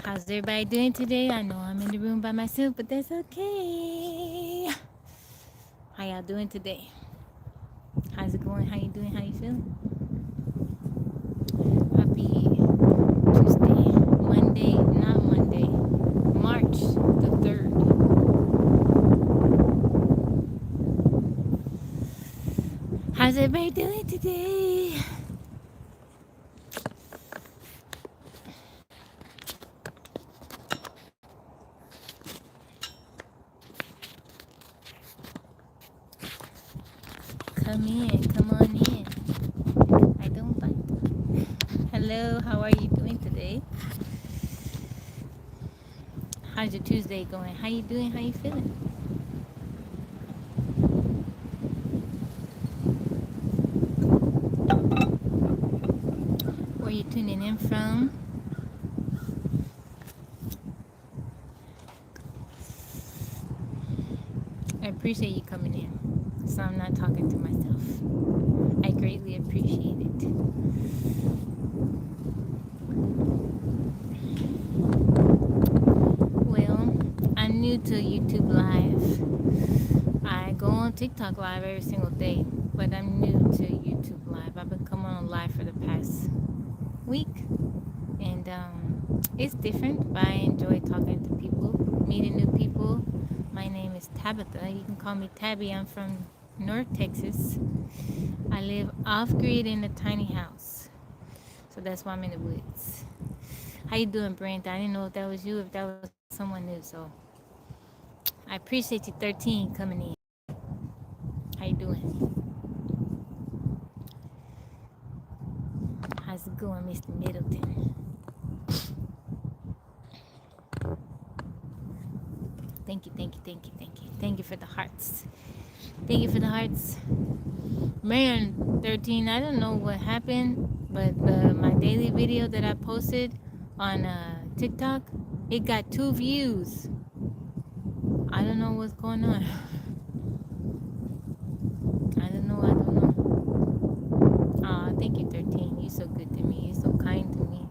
How's everybody doing today? I know I'm in the room by myself, but that's okay. How y'all doing today? How's it going? How you doing? How you feeling? Happy Tuesday. Monday, not Monday. March the 3rd. How's everybody doing today? Come in, come on in. I don't bite. Hello, how are you doing today? How's your Tuesday going? How you doing? How you feeling? Where you tuning in from? I appreciate you coming in, so I'm not talking to myself. I greatly appreciate it. Well, I'm new to YouTube Live. I go on TikTok Live every single day, but I'm new to YouTube Live. I've been coming on live for the past week, and it's different, but I enjoy talking to people, meeting new people. My name is Tabitha. You can call me Tabby. I'm from North Texas. I live off-grid in a tiny house, so that's why I'm in the woods. How you doing, Brent? I didn't know if that was you, if that was someone new, so I appreciate you 13 coming in. How you doing? How's it going, Mr. Middleton? Thank you, thank you, thank you, thank you. Thank you for the hearts. Thank you for the hearts. Man, 13, I don't know what happened, but my daily video that I posted on TikTok, it got 2 views. I don't know what's going on. I don't know. Aw, thank you, 13. You're so good to me. You're so kind to me.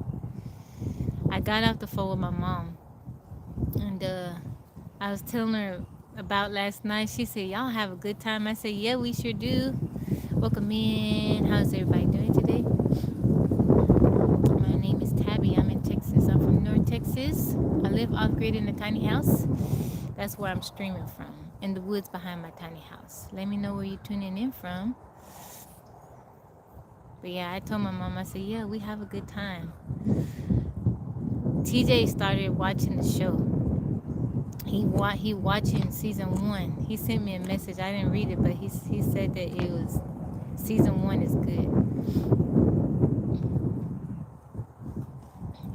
I got off the phone with my mom, and I was telling her about last night. She said, y'all have a good time. I said, yeah, we sure do. Welcome in. How's everybody doing today? My name is Tabby. I'm in Texas. I'm from North Texas. I live off-grid in a tiny house. That's where I'm streaming from, in the woods behind my tiny house. Let me know where you're tuning in from. But yeah, I told my mom, I said, yeah, we have a good time. TJ started watching the show. He watching season 1. He sent me a message. I didn't read it, but he said that it was season 1 is good.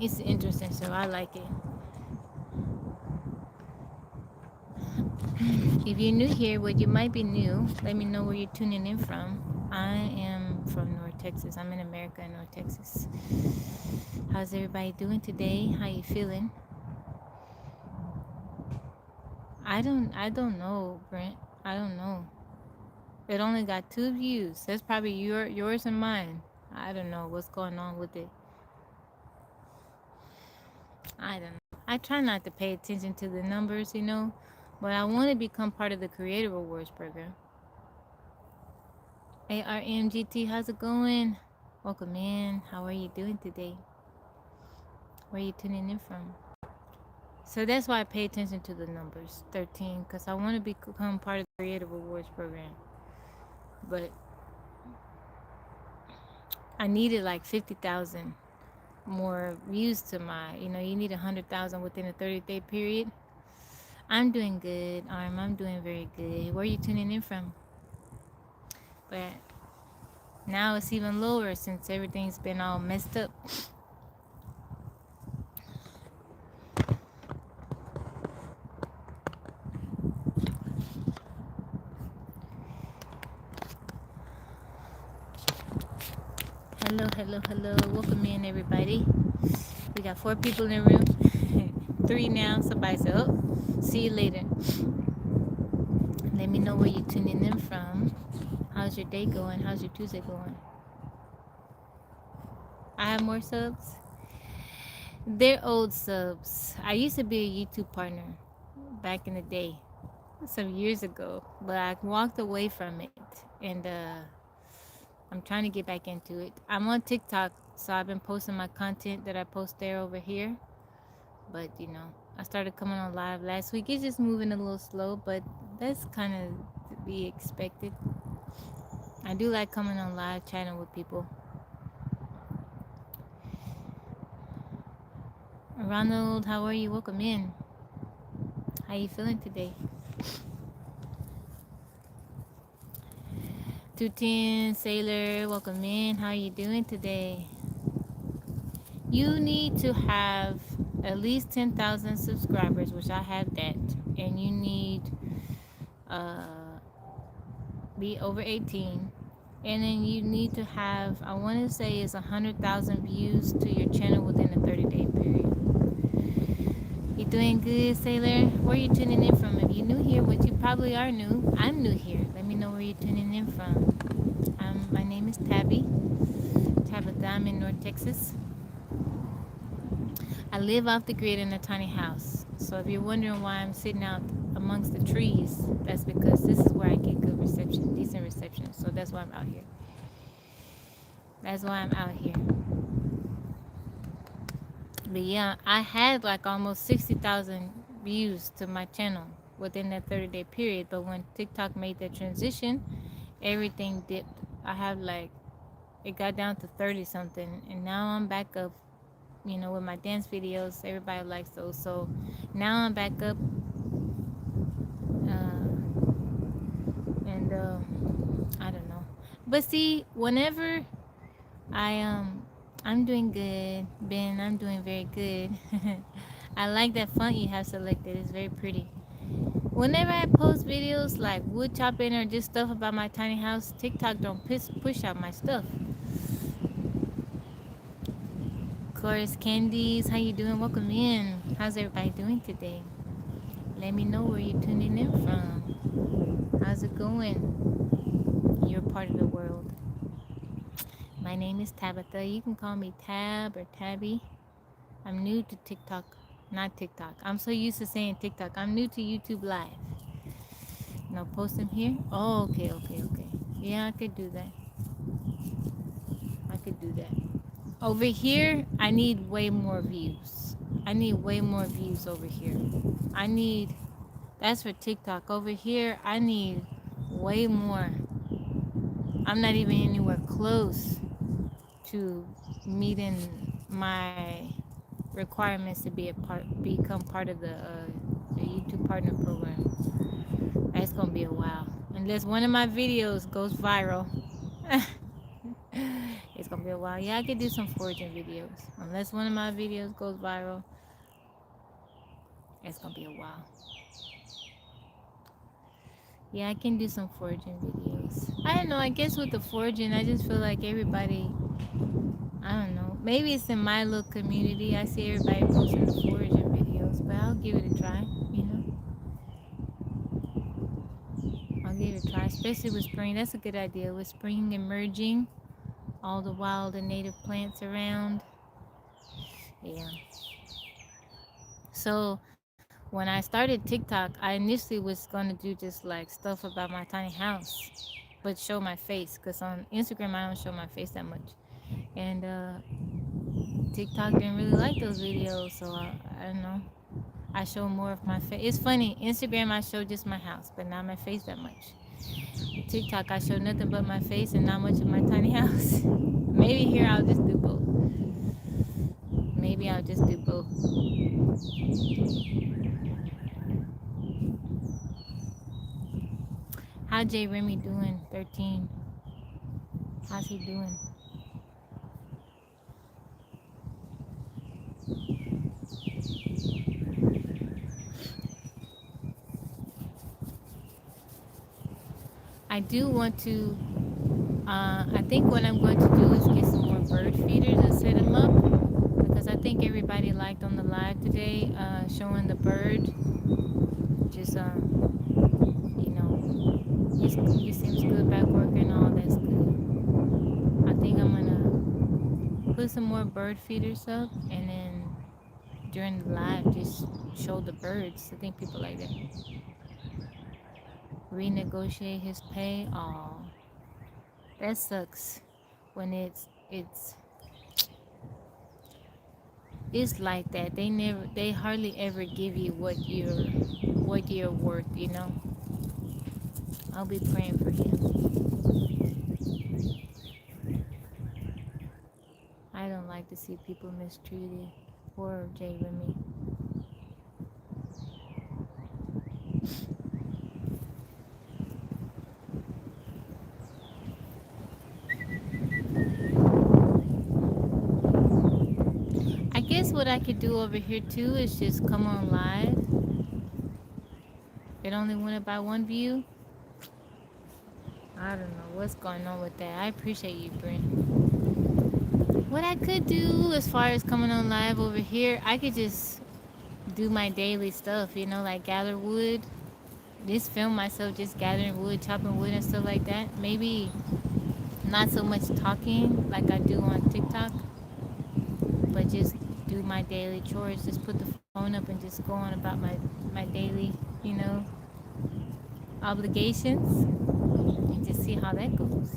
It's an interesting show. I like it. If you're new here, well, you might be new. Let me know where you're tuning in from. I am from North Texas. I'm in America, in North Texas. How's everybody doing today? How you feeling? I don't know, Brent. I don't know. It only got 2 views. That's probably yours and mine. I don't know what's going on with it. I don't know. I try not to pay attention to the numbers, but I want to become part of the Creative Awards program. ARMGT, how's it going? Welcome in. How are you doing today? Where are you tuning in from? So that's why I pay attention to the numbers, 13, because I want to become part of the Creative Awards program. But I needed like 50,000 more views to my, you need 100,000 within a 30-day period. I'm doing good, I'm doing very good. Where are you tuning in from? But now it's even lower since everything's been all messed up. Hello. Welcome in, everybody. We got 4 people in the room. 3 now. Somebody said, oh, see you later. Let me know where you're tuning in from. How's your day going? How's your Tuesday going? I have more subs. They're old subs. I used to be a YouTube partner back in the day, some years ago, but I walked away from it, and I'm trying to get back into it. I'm on TikTok, so I've been posting my content that I post there over here. But I started coming on live last week. It's just moving a little slow, but that's kind of to be expected. I do like coming on live, chatting with people. Ronald, how are you? Welcome in. How you feeling today? 210 Sailor, welcome in. How are you doing today? You need to have at least 10,000 subscribers, which I have that, and you need uh, be over 18, and then you need to have, I want to say, is 100,000 views to your channel within a 30-day period. You doing good, Sailor? Where are you tuning in from? If you're new here, which you probably are new, I'm new here. Let me know where you're tuning in from. My name is Tabby. Tabitha. I'm in North Texas. I live off the grid in a tiny house. So if you're wondering why I'm sitting out amongst the trees, that's because this is where I get good reception, decent reception. So that's why I'm out here. That's why I'm out here. But yeah, I had like almost 60,000 views to my channel within that 30-day period. But when TikTok made that transition, everything dipped. I have like, it got down to 30 something, and now I'm back up, with my dance videos. Everybody likes those. So now I'm back up, and I don't know. But see, whenever I'm doing good, Ben. I'm doing very good. I like that font you have selected. It's very pretty. Whenever I post videos like wood chopping or just stuff about my tiny house, TikTok don't push out my stuff. Chorus Candies, how you doing? Welcome in. How's everybody doing today? Let me know where you're tuning in from. How's it going? You're part of the world. My name is Tabitha. You can call me Tab or Tabby. I'm new to TikTok. Not TikTok. I'm so used to saying TikTok. I'm new to YouTube Live. No, post them here? Oh, okay. Yeah, I could do that. Over here, I need way more views. Over here. That's for TikTok. Over here, I need way more. I'm not even anywhere close to meeting my requirements to become part of the YouTube partner program. That's gonna be a while. Unless one of my videos goes viral. It's gonna be a while. Yeah, I could do some foraging videos. Unless one of my videos goes viral, it's gonna be a while. Yeah, I can do some foraging videos. I don't know. I guess with the foraging, I just feel like everybody, I don't know. Maybe it's in my little community. I see everybody posting the foraging videos, but I'll give it a try, I'll give it a try, especially with spring. That's a good idea. With spring emerging, all the wild and native plants around. Yeah. So when I started TikTok, I initially was going to do just like stuff about my tiny house, but show my face, because on Instagram I don't show my face that much. And TikTok didn't really like those videos, so I don't know. I show more of my face. It's funny, Instagram I show just my house, but not my face that much. TikTok I show nothing but my face and not much of my tiny house. Maybe here I'll just do both. How J Remy doing? 13. How's he doing? I do want to, I think what I'm going to do is get some more bird feeders and set them up, because I think everybody liked on the live today, showing the bird. Just, he seems good back working, all that's good. I think I'm going to put some more bird feeders up, and then during the live just show the birds. I think people like that. Renegotiate his pay. Oh, that sucks. When it's like that. They hardly ever give you what you're worth. You know. I'll be praying for him. I don't like to see people mistreated. Poor J. Remy. I guess what I could do over here too is just come on live. It only went by one view. I don't know what's going on with that. I appreciate you, Brent. What I could do as far as coming on live over here, I could just do my daily stuff, you know, like gather wood. Just film myself just gathering wood, chopping wood and stuff like that. Maybe not so much talking like I do on TikTok, but just do my daily chores. Just put the phone up and just go on about my daily, you know, obligations and just see how that goes.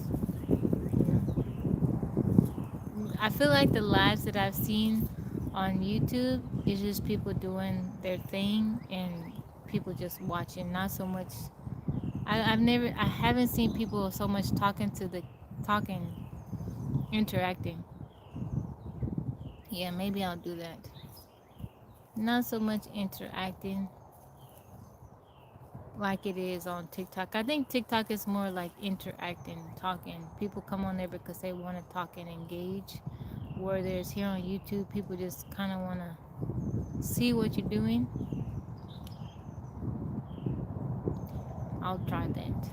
I feel like the lives that I've seen on YouTube is just people doing their thing and people just watching. Not so much. I haven't seen people so much talking, interacting. Yeah, maybe I'll do that. Not so much interacting like it is on TikTok. I think TikTok is more like interacting, talking. People come on there because they want to talk and engage. Whereas here on YouTube, people just kind of want to see what you're doing. I'll try that.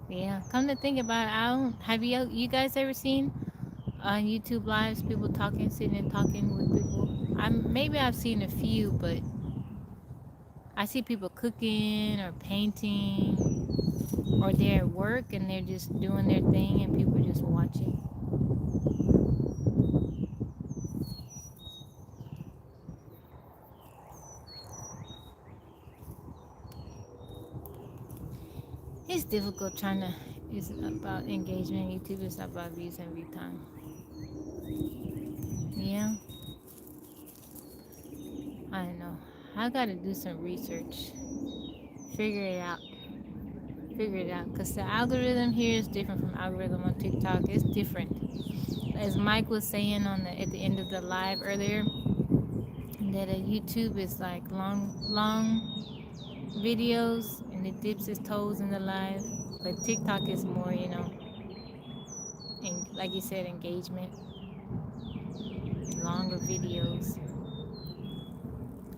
Yeah, come to think about it, I don't. Have you guys ever seen on YouTube lives people talking, sitting and talking with people? Maybe I've seen a few, but I see people cooking or painting, or they're at work and they're just doing their thing and people are just watching. It's difficult trying to. It's about engagement. YouTube is about views and view time. Yeah, I don't know. I gotta do some research. Figure it out. Figure it out. Cause the algorithm here is different from algorithm on TikTok. It's different. As Mike was saying at the end of the live earlier, that YouTube is like long videos and it dips its toes in the live. But TikTok is more, you know, and like you said, engagement, longer videos.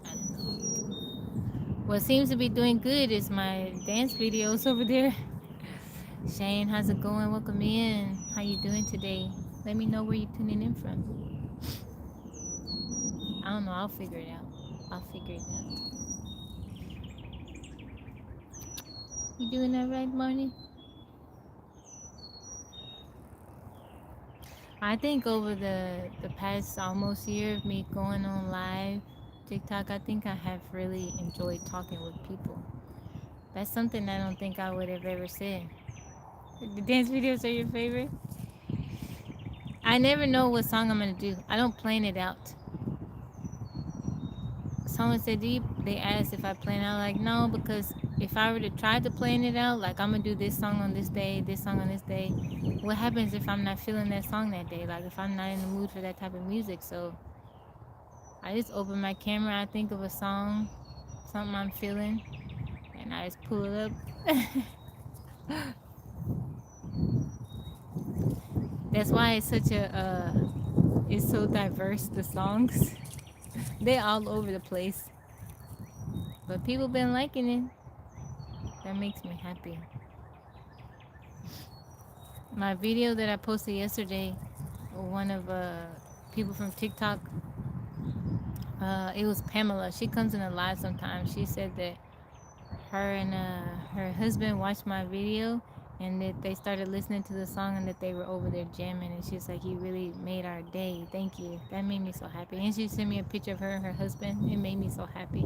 I don't know. What seems to be doing good is my dance videos over there. Shane, how's it going? Welcome in. How you doing today? Let me know where you're tuning in from. I don't know. I'll figure it out. I'll figure it out. You doing that right, Marnie? I think over the past almost year of me going on live TikTok, I think I have really enjoyed talking with people. That's something I don't think I would have ever said. The dance videos are your favorite? I never know what song I'm gonna do. I don't plan it out. Someone said, they asked if I plan out. Like, no, because if I were to try to plan it out, like I'm gonna do this song on this day, this song on this day, what happens if I'm not feeling that song that day? Like if I'm not in the mood for that type of music. So I just open my camera, I think of a song, something I'm feeling, and I just pull it up. That's why it's such it's so diverse, the songs. They're all over the place. But people been liking it. That makes me happy. My video that I posted yesterday, one of people from TikTok, it was Pamela. She comes in a live sometimes. She said that her and her husband watched my video and that they started listening to the song and that they were over there jamming, and she's like, "You really made our day. Thank you." That made me so happy. And she sent me a picture of her and her husband. It made me so happy.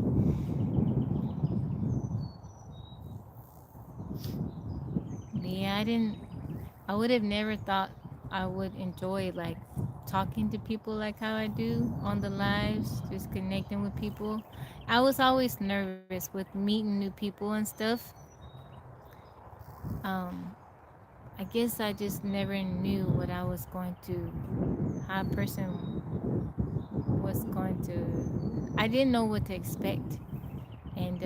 But yeah, I would have never thought I would enjoy like talking to people like how I do on the lives, just connecting with people. I was always nervous with meeting new people and stuff. Um, I guess I just never knew what I was going to, how a person was going to, I didn't know what to expect. And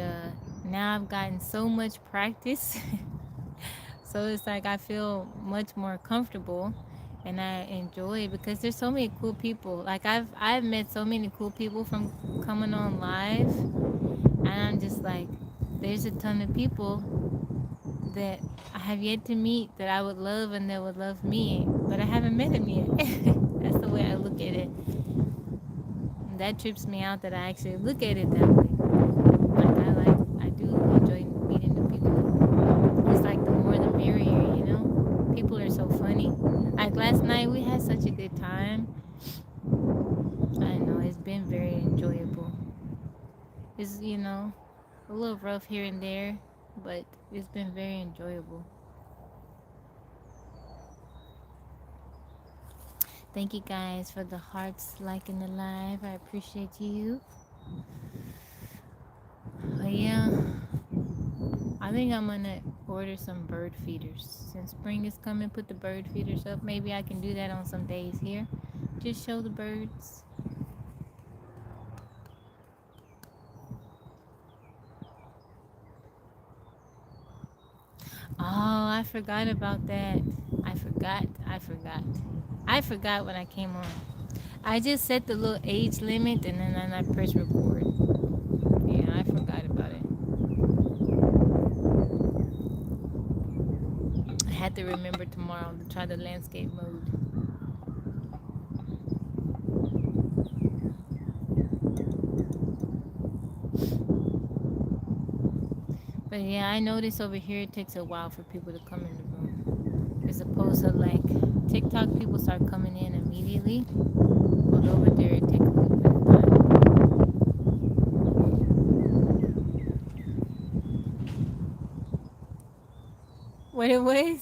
now I've gotten so much practice. So it's like I feel much more comfortable and I enjoy it because there's so many cool people. Like I've met so many cool people from coming on live, and I'm just like, there's a ton of people that I have yet to meet that I would love and that would love me, but I haven't met them yet. That's the way I look at it. And that trips me out that I actually look at it that way. I do enjoy meeting new people. It's like the more the merrier, you know? People are so funny. Like last night we had such a good time. I know it's been very enjoyable. It's, a little rough here and there, but it's been very enjoyable. Thank you guys for the hearts liking the live. I appreciate you. But yeah, I think I'm gonna order some bird feeders. Since spring is coming, put the bird feeders up. Maybe I can do that on some days here. Just show the birds. Oh, I forgot about that. I forgot. I forgot. I forgot when I came on. I just set the little age limit and then I press record. Yeah, I forgot about it. I had to remember tomorrow to try the landscape mode. But yeah, I noticed over here it takes a while for people to come in the room. As opposed to like TikTok, people start coming in immediately. But over there, it takes a little bit of time. What it was?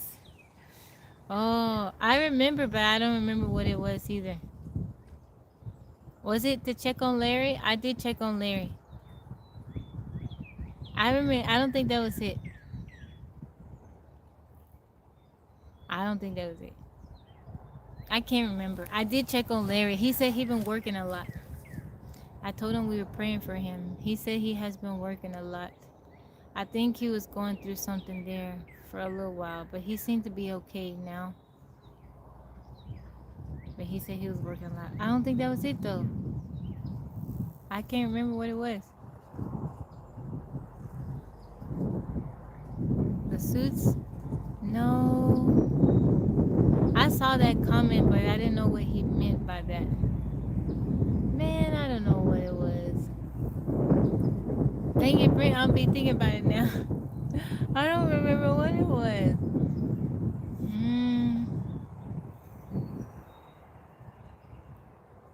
Oh, I remember, but I don't remember what it was either. Was it to check on Larry? I did check on Larry. I remember. I don't think that was it. I don't think that was it. I can't remember. I did check on Larry. He said he been working a lot. I told him we were praying for him. He said he has been working a lot. I think he was going through something there for a little while, but he seemed to be okay now. But he said he was working a lot. I don't think that was it though. I can't remember what it was. The suits? No. I saw that comment, but I didn't know what he meant by that. Man, I don't know what it was. Dang it, Brent, I'll be thinking about it now. I don't remember what it was. Mm,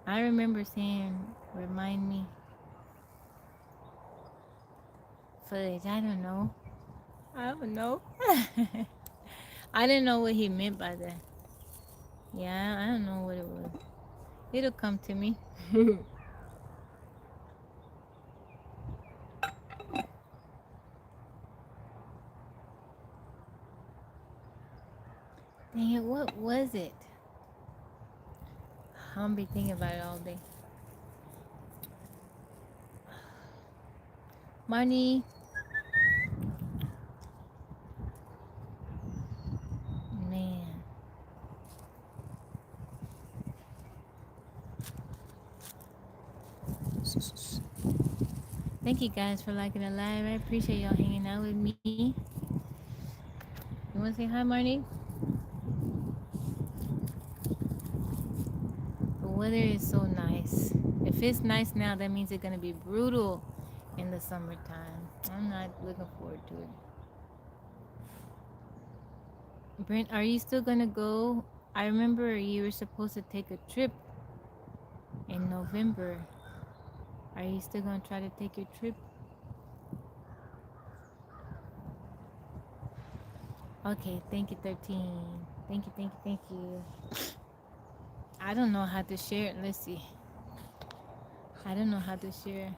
I remember saying, remind me. Fudge, I don't know. I don't know. I didn't know what he meant by that. Yeah, I don't know what it was. It'll come to me. Dang it, what was it? I'm gonna be thinking about it all day. Money, man. Thank you guys for liking the live. I appreciate y'all hanging out with me. You wanna say hi, Marnie? The weather is so nice. If it's nice now, that means it's gonna be brutal in the summertime. I'm not looking forward to it. Brent, are you still gonna go? I remember you were supposed to take a trip in November. Are you still gonna try to take your trip? Okay, thank you, 13. Thank you, thank you, thank you. I don't know how to share it. Let's see. I don't know how to share.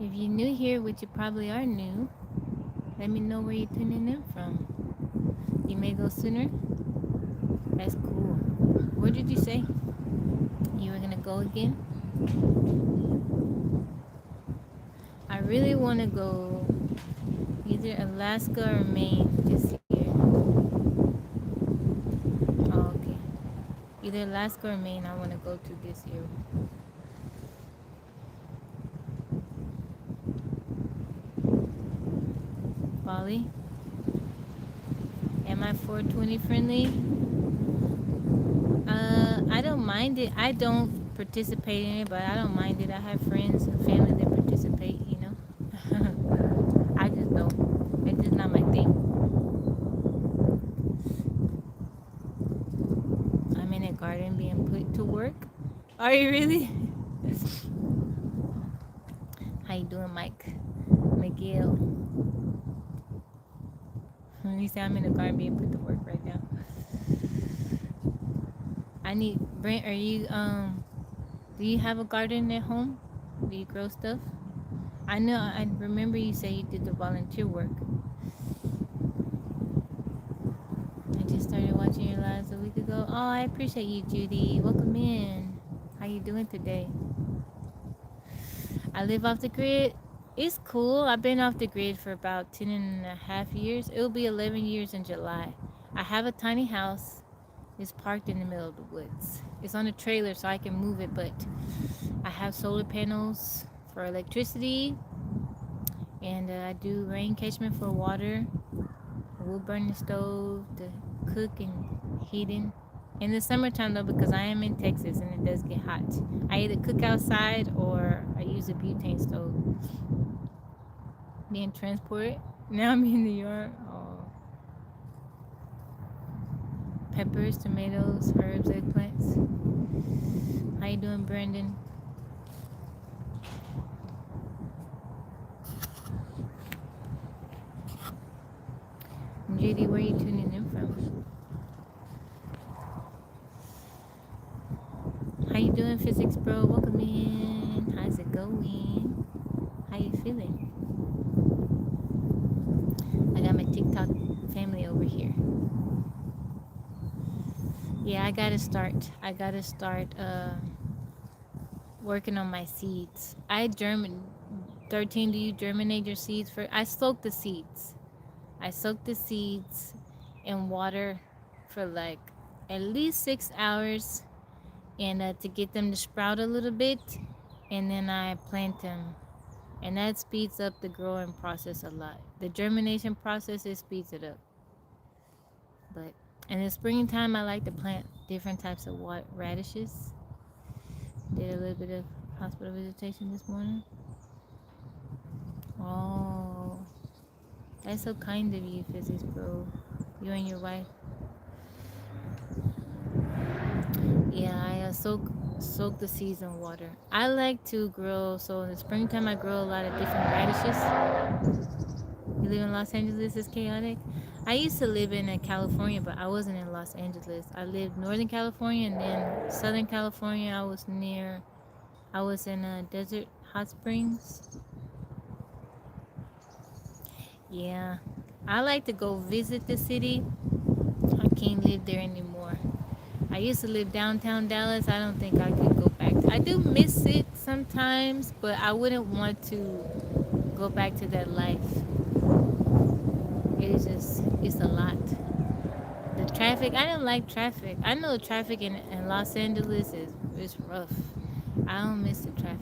If you're new here, which you probably are new, let me know where you're tuning in from. You may go sooner. That's cool. Where did you say you were gonna go again? I really want to go either Alaska or Maine this year. Oh, okay. Either Alaska or Maine I want to go to this year. Bali. Am I 420 friendly? I don't mind it. I don't participate in it, but I don't mind it. I have friends and family that participate, you know. I just don't. It's just not my thing. I'm in a garden being put to work. Are you really? How you doing, Mike? Miguel. He said I'm in a garden being put to work right now. I need Brent. Are you Do you have a garden at home? Do you grow stuff? I know. I remember you said you did the volunteer work. I just started watching your lives a week ago. Oh, I appreciate you, Judy. Welcome in. How you doing today? I live off the grid. It's cool. I've been off the grid for about 10 and a half years. It'll be 11 years in July. I have a tiny house. It's parked in the middle of the woods. It's on a trailer so I can move it, but I have solar panels for electricity, and I do rain catchment for water, a wood burning stove to cook and heating. In the summertime though, because I am in Texas and it does get hot, I either cook outside or I use a butane stove. Being transported. Now I'm in New York. Oh. Peppers, tomatoes, herbs, eggplants. How you doing, Brandon? JD, where are you tuning in from? How you doing, physics bro? Welcome in. How's it going? How you feeling? I got my TikTok family over here. Yeah, I gotta start working on my seeds. 13, do you germinate your seeds first? I soak the seeds. I soak the seeds in water for like at least 6 hours, and to get them to sprout a little bit, and then I plant them, and that speeds up the growing process a lot. The germination process, it speeds it up. But in the springtime, I like to plant different types of radishes. Did a little bit of hospital visitation this morning. Oh, that's so kind of you, physics bro. You and your wife. Yeah, I soak the seeds in water. I like to grow. So in the springtime, I grow a lot of different radishes. You live in Los Angeles, it's chaotic. I used to live in California, but I wasn't in Los Angeles. I lived Northern California and then Southern California. I was in Desert Hot Springs. Yeah, I like to go visit the city. I can't live there anymore. I used to live downtown Dallas. I don't think I could go back. I do miss it sometimes, but I wouldn't want to go back to that life. It's a lot. The traffic, I don't like traffic. I know traffic in Los Angeles is rough. I don't miss the traffic.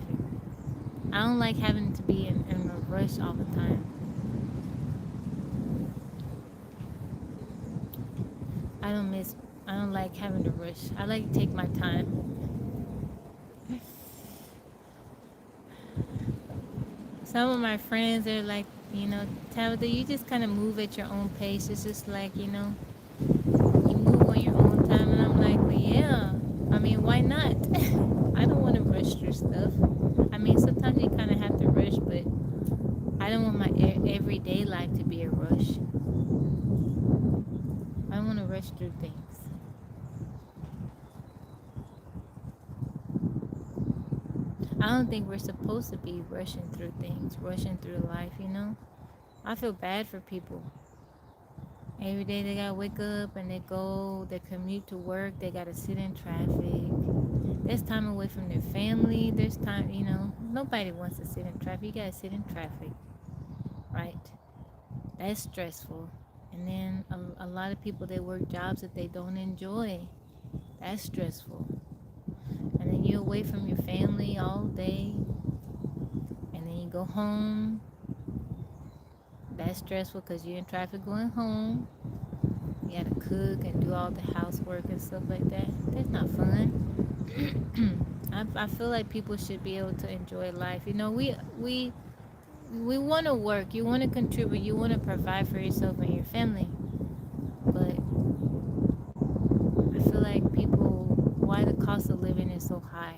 I don't like having to be in a rush all the time. I don't like having to rush. I like to take my time. Some of my friends are like, Tabitha, you just kind of move at your own pace. It's just like, you move on your own time. And I'm like, well, yeah. I mean, why not? I don't want to rush through stuff. I mean, sometimes you kind of have to rush, but I don't want my everyday life to be a rush. I don't want to rush through things. I don't think we're supposed to be rushing through things, rushing through life. I feel bad for people. Every day they gotta wake up and they commute to work, they gotta sit in traffic. There's time away from their family, there's time. Nobody wants to sit in traffic. You gotta sit in traffic, right? That's stressful. And then a lot of people, they work jobs that they don't enjoy. That's stressful. And then you're away from your family all day, and then you go home. That's stressful because you're in traffic going home. You gotta cook and do all the housework and stuff like that. That's not fun. I feel like people should be able to enjoy life. We want to work. You want to contribute. You want to provide for yourself and your family. But I feel like why the cost of living is so high,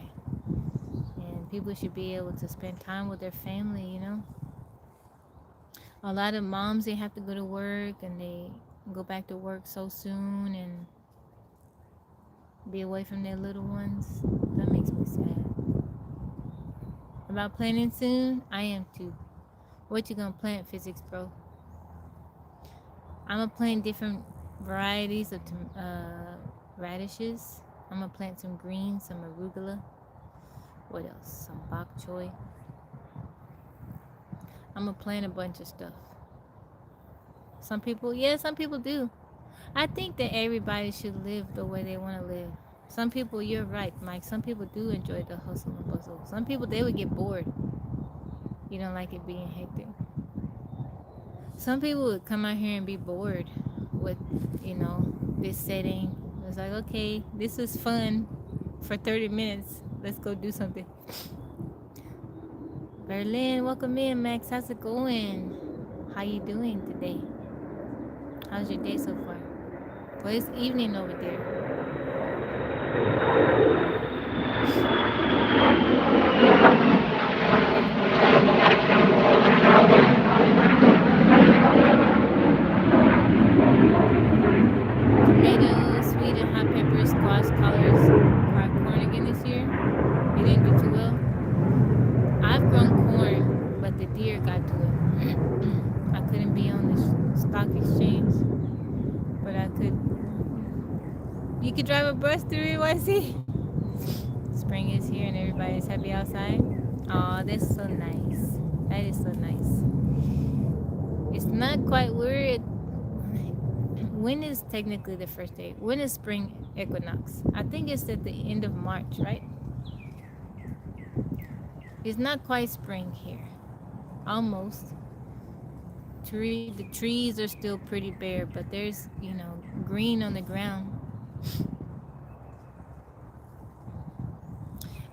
and people should be able to spend time with their family. A lot of moms, they have to go to work and they go back to work so soon and be away from their little ones. That makes me sad. About planting soon, I am too. What you gonna plant, physics bro? I'm gonna plant different varieties of radishes. I'm gonna plant some greens, some arugula. What else? Some bok choy. I'm gonna plant a bunch of stuff. Some people do. I think that everybody should live the way they want to live. Some people, you're right, Mike. Some people do enjoy the hustle and bustle. Some people, they would get bored. You don't like it being hectic. Some people would come out here and be bored with, this setting. It's like, okay, this is fun for 30 minutes. Let's go do something. Berlin, welcome in, Max. How's it going? How you doing today? How's your day so far? Well, it's evening over there. Tomatoes, sweet and hot peppers, squash, collards, corn again this year. You didn't do too well. I've grown corn, but the deer got to it. I couldn't be on the stock exchange, but I could. You could drive a bus through NYC. Spring is here and everybody's happy outside. Oh, that's so nice. That is so nice. It's not quite weird. When is technically the first day? When is spring equinox? I think it's at the end of March, right? It's not quite spring here. Almost. The trees are still pretty bare, but there's, green on the ground.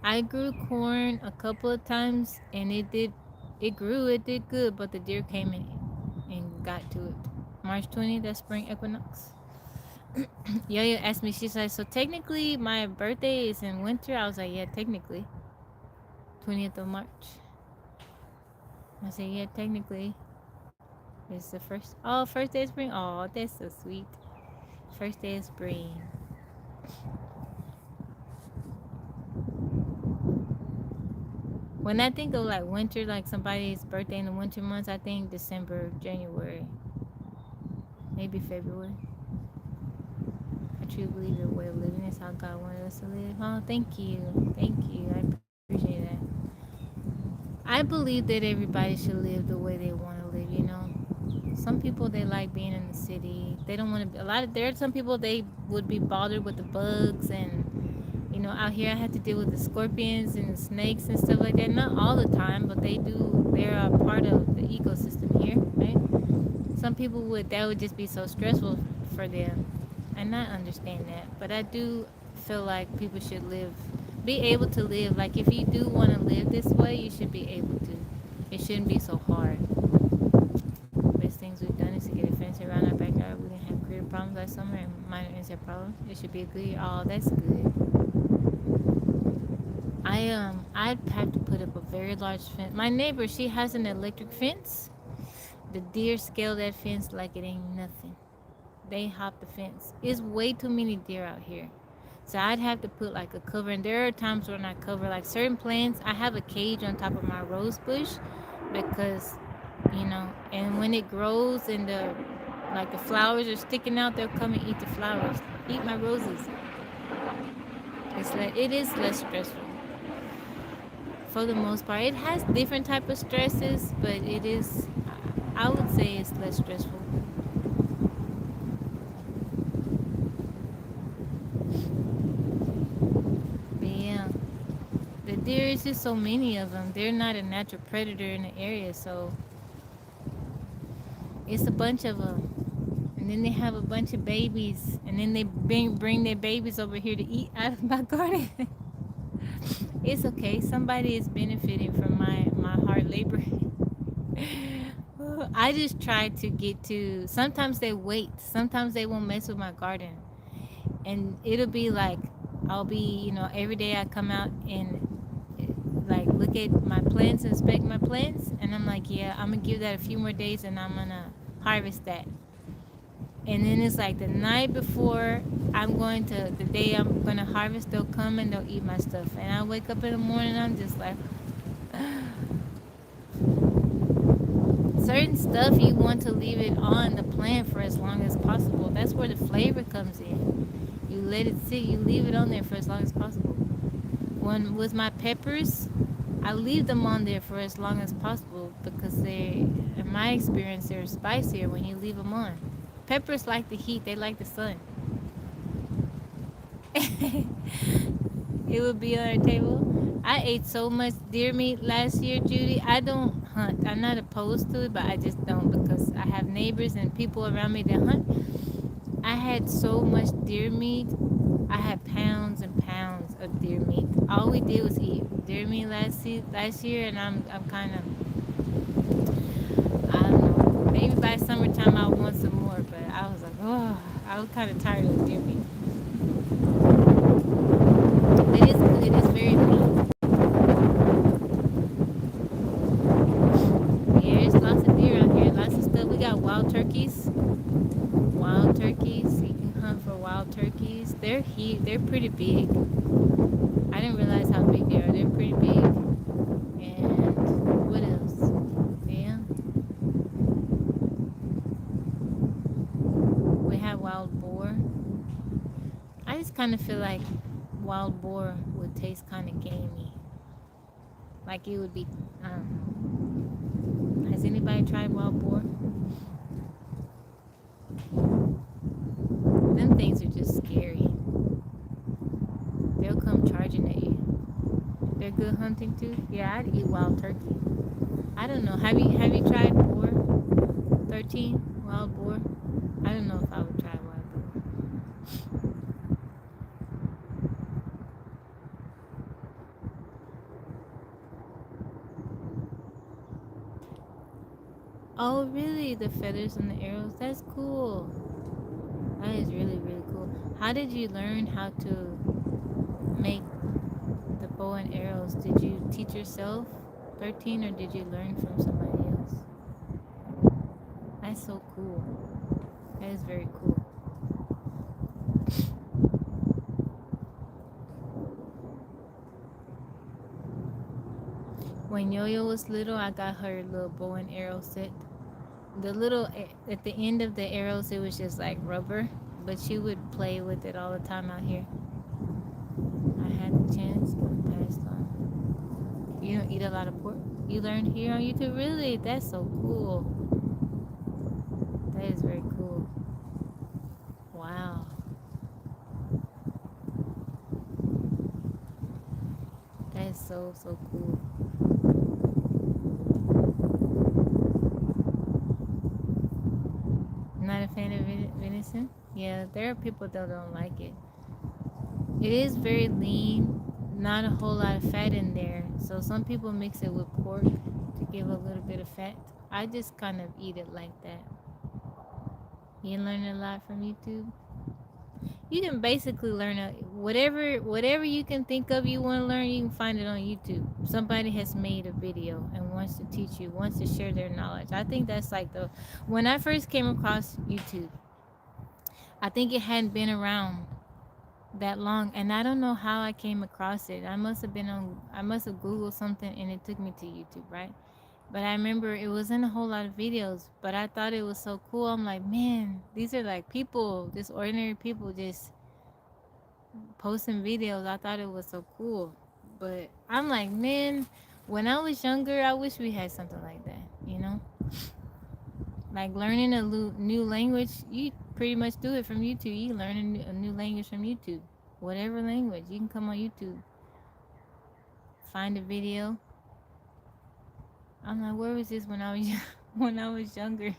I grew corn a couple of times and it did good, but the deer came in and got to it. March 20th, that's spring equinox. Yo-Yo asked me, she's like, so technically my birthday is in winter? I was like, yeah, technically. 20th of March. I said, yeah, technically. It's the first day of spring? Oh, that's so sweet. First day of spring. When I think of like winter, like somebody's birthday in the winter months, I think December, January, maybe February. I truly believe the way of living is how God wanted us to live. Oh, thank you. I appreciate that. I believe that everybody should live the way they want to live. Some people, they like being in the city. They don't want to. There are some people, they would be bothered with the bugs and. Out here I have to deal with the scorpions and the snakes and stuff like that. Not all the time, but they do. They're a part of the ecosystem here, right? Some people that would just be so stressful for them. and I understand that. But I do feel like people should be able to live. Like if you do want to live this way, you should be able to. It shouldn't be so hard. Best things we've done is to get a fence around our backyard. We didn't have creative problems last summer and minor insect problems. It should be a good year. Oh, that's good. I'd have to put up a very large fence. My neighbor, she has an electric fence. The deer scale that fence like it ain't nothing. They hop the fence. It's way too many deer out here. So I'd have to put like a cover. And there are times when I cover like certain plants. I have a cage on top of my rose bush because, and when it grows and the flowers are sticking out, they'll come and eat the flowers, eat my roses. It is less stressful for the most part. It has different type of stresses, but it is, I would say it's less stressful. But yeah, the deer is just so many of them. They're not a natural predator in the area, so it's a bunch of them. And then they have a bunch of babies, and then they bring their babies over here to eat out of my garden. It's okay. Somebody is benefiting from my hard labor. I just try to get to. Sometimes they wait. Sometimes they won't mess with my garden, and it'll be like I'll be, every day I come out and like look at my plants, inspect my plants, and I'm like, yeah, I'm gonna give that a few more days, and I'm gonna harvest that. And then it's like the night before the day I'm gonna harvest, they'll come and they'll eat my stuff. And I wake up in the morning, I'm just like, certain stuff you want to leave it on the plant for as long as possible. That's where the flavor comes in. You let it sit, you leave it on there for as long as possible. When with my peppers, I leave them on there for as long as possible because in my experience, they're spicier when you leave them on. Peppers like the heat, they like the sun. It would be on our table. I ate so much deer meat last year, Judy. I don't hunt. I'm not opposed to it, but I just don't because I have neighbors and people around me that hunt. I had so much deer meat. I had pounds and pounds of deer meat. All we did was eat deer meat last year, and I'm kind of, I don't know. Maybe by summertime I'll want some more, but I was like, oh, I was kind of tired of deer meat. It is good. It is very lean. Yeah, there's lots of deer out here. Lots of stuff. We got wild turkeys. Wild turkeys. You can hunt for wild turkeys. They're pretty big. I didn't realize how big they are. They're pretty big. And what else? Yeah. We have wild boar. I just kind of feel like wild boar would taste kind of gamey. Like it would be, I don't know. Has anybody tried wild boar? Them things are just scary. They'll come charging at you. They're good hunting too. Yeah, I'd eat wild turkey. I don't know. Have you tried boar? 13 wild boar. I don't know if I would try wild boar. Oh, really? The feathers and the arrows? That's cool. That is really, really cool. How did you learn how to make the bow and arrows? Did you teach yourself, 13, or did you learn from somebody else? That's so cool. That is very cool. When Yo-Yo was little, I got her a little bow and arrow set. At the end of the arrows, it was just like rubber, but she would play with it all the time out here. I had the chance, but passed on. You don't eat a lot of pork? You learned here on YouTube? Really? That's so cool. That is very cool. Wow. That is so, so cool. Not a fan of venison. Yeah, there are people that don't like it. It is very lean, not a whole lot of fat in there. So some people mix it with pork to give a little bit of fat. I just kind of eat it like that. You learn a lot from YouTube. You can basically learn whatever you can think of you want to learn. You can find it on YouTube. Somebody has made a video and wants to teach you, wants to share their knowledge. I think that's like the when I first came across YouTube, I think it hadn't been around that long, and I don't know how I came across it. I must have Googled something and it took me to YouTube, right? But I remember it wasn't a whole lot of videos, but I thought it was so cool. I'm like, man, these are like people, just ordinary people just posting videos. I thought it was so cool. But I'm like, man, when I was younger, I wish we had something like that, you know? Like learning a new language, you pretty much do it from YouTube. You learn a new language from YouTube. Whatever language, you can come on YouTube, find a video. I'm like, where was this when I was when I was younger?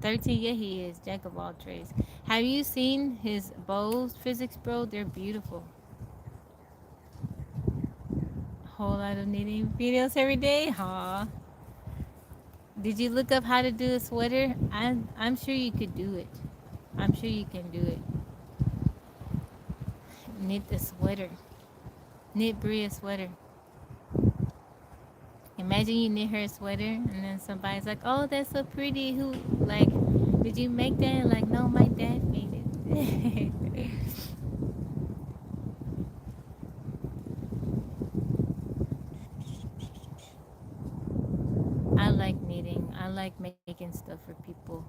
13, yeah, he is jack of all trades. Have you seen his bows, physics bro? They're beautiful. Whole lot of knitting videos every day. Aw. Did you look up how to do a sweater? I'm sure you could do it. I'm sure you can do it. Knit a sweater. Knit Brie a sweater. Imagine you knit her a sweater and then somebody's like, oh, that's so pretty. Who, like, did you make that? Like, no, my dad made it. I like knitting. I like making stuff for people.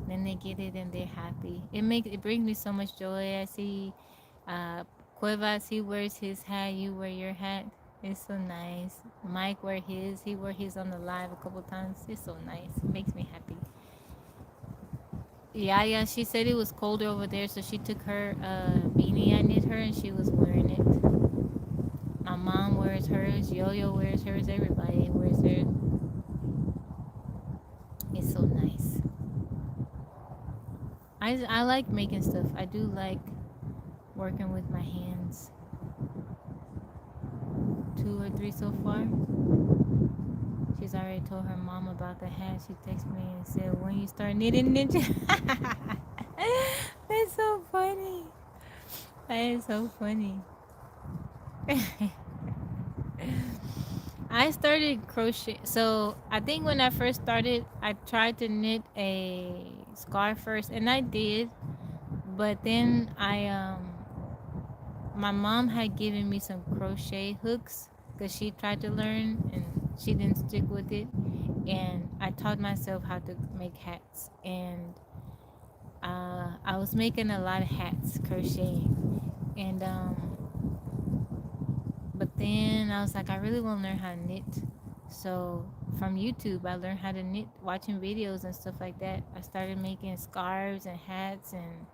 Then they get it and they're happy. It brings me so much joy. I see Cuevas, he wears his hat, you wear your hat. It's so nice. Mike wear his. He wore his on the live a couple times. It's so nice. It makes me happy. Yeah. She said it was colder over there, so she took her beanie I knit her, and she was wearing it. My mom wears hers. Yo-Yo wears hers. Everybody wears theirs. It's so nice. I like making stuff. I do like working with my hands. 2 or 3 so far. She's already told her mom about the hat. She texted me and said, when you start knitting ninja. That's so funny. That is so funny. I started crochet. So I think when I first started, I tried to knit a scarf first, and I did. But then my mom had given me some crochet hooks because she tried to learn and she didn't stick with it. And I taught myself how to make hats, and I was making a lot of hats crocheting, and but then I was like, I really want to learn how to knit. So from YouTube, I learned how to knit, watching videos and stuff like that. I started making scarves and hats, and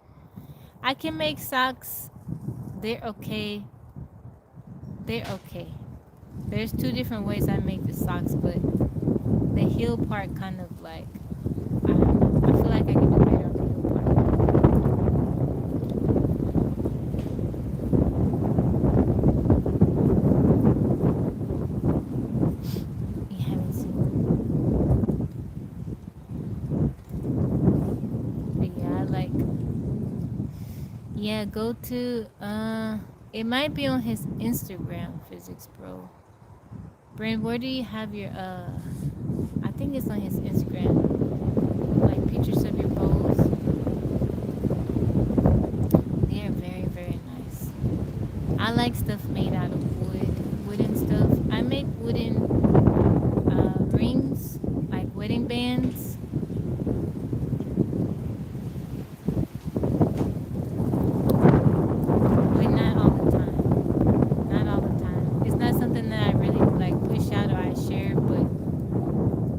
I can make socks. They're okay. They're okay. There's 2 different ways I make the socks, but the heel part kind of like, I don't know. I feel like I can do better on the heel part. You haven't seen it. But yeah, I like, yeah, go to, it might be on his Instagram, Physics Bro. Brent, where do you have your, I think it's on his Instagram, like pictures of your bows. They are very, very nice. I like stuff made out of wooden stuff. I make wooden rings, like wedding bands. But not all the time. Not all the time. It's not something that I really like push out or I share, but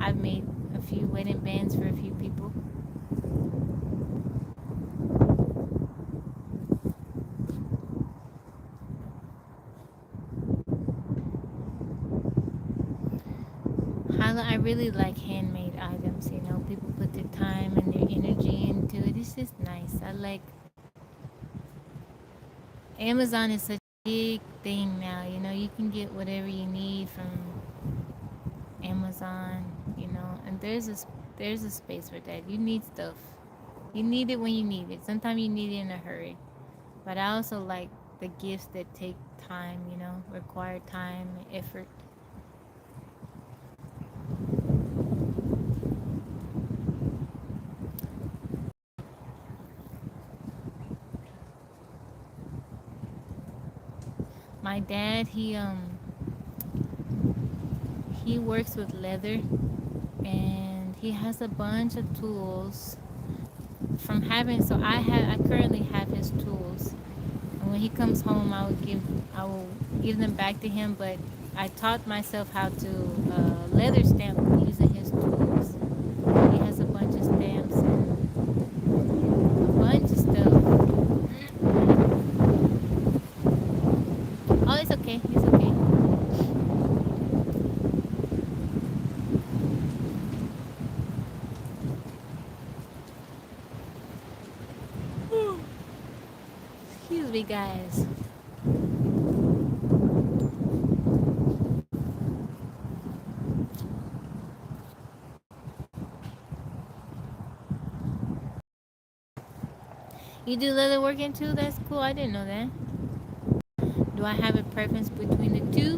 I've made a few wedding bands for a few people. I really like handmade items. You know, people put their time and their energy into it. It's just nice. I like Amazon is such a big thing now. You know, you can get whatever you need from Amazon. You know, and there's a space for that. You need stuff. You need it when you need it. Sometimes you need it in a hurry. But I also like the gifts that take time. You know, require time and effort. My dad, he works with leather, and he has a bunch of tools from having. So I currently have his tools, and when he comes home, I will give them back to him. But I taught myself how to leather stamp using his tools. He has a bunch of stamps and a bunch of stuff. Oh, it's okay. It's okay. Excuse me, guys. You do leather working too? That's cool. I didn't know that. Do I have a preference between the two?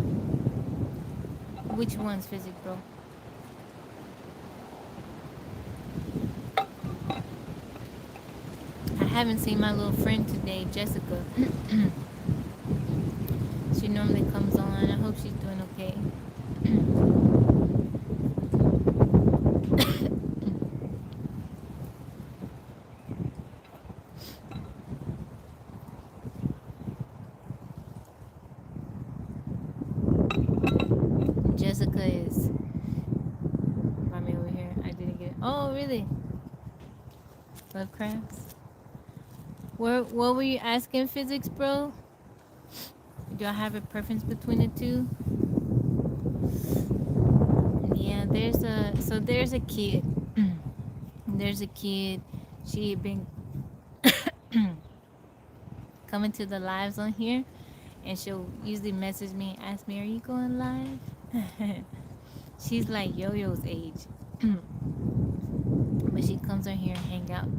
Which one's physics, bro? I haven't seen my little friend today, Jessica. She normally comes on. I hope she's doing okay. Jessica is by me over here. I didn't get it. Oh, really? Love crafts. What were you asking, physics, bro? Do I have a preference between the two? Yeah, there's a kid. There's a kid. She had been coming to the lives on here, and she'll usually message me and ask me, "Are you going live?" She's like Yo-Yo's age, but she comes on here and hang out.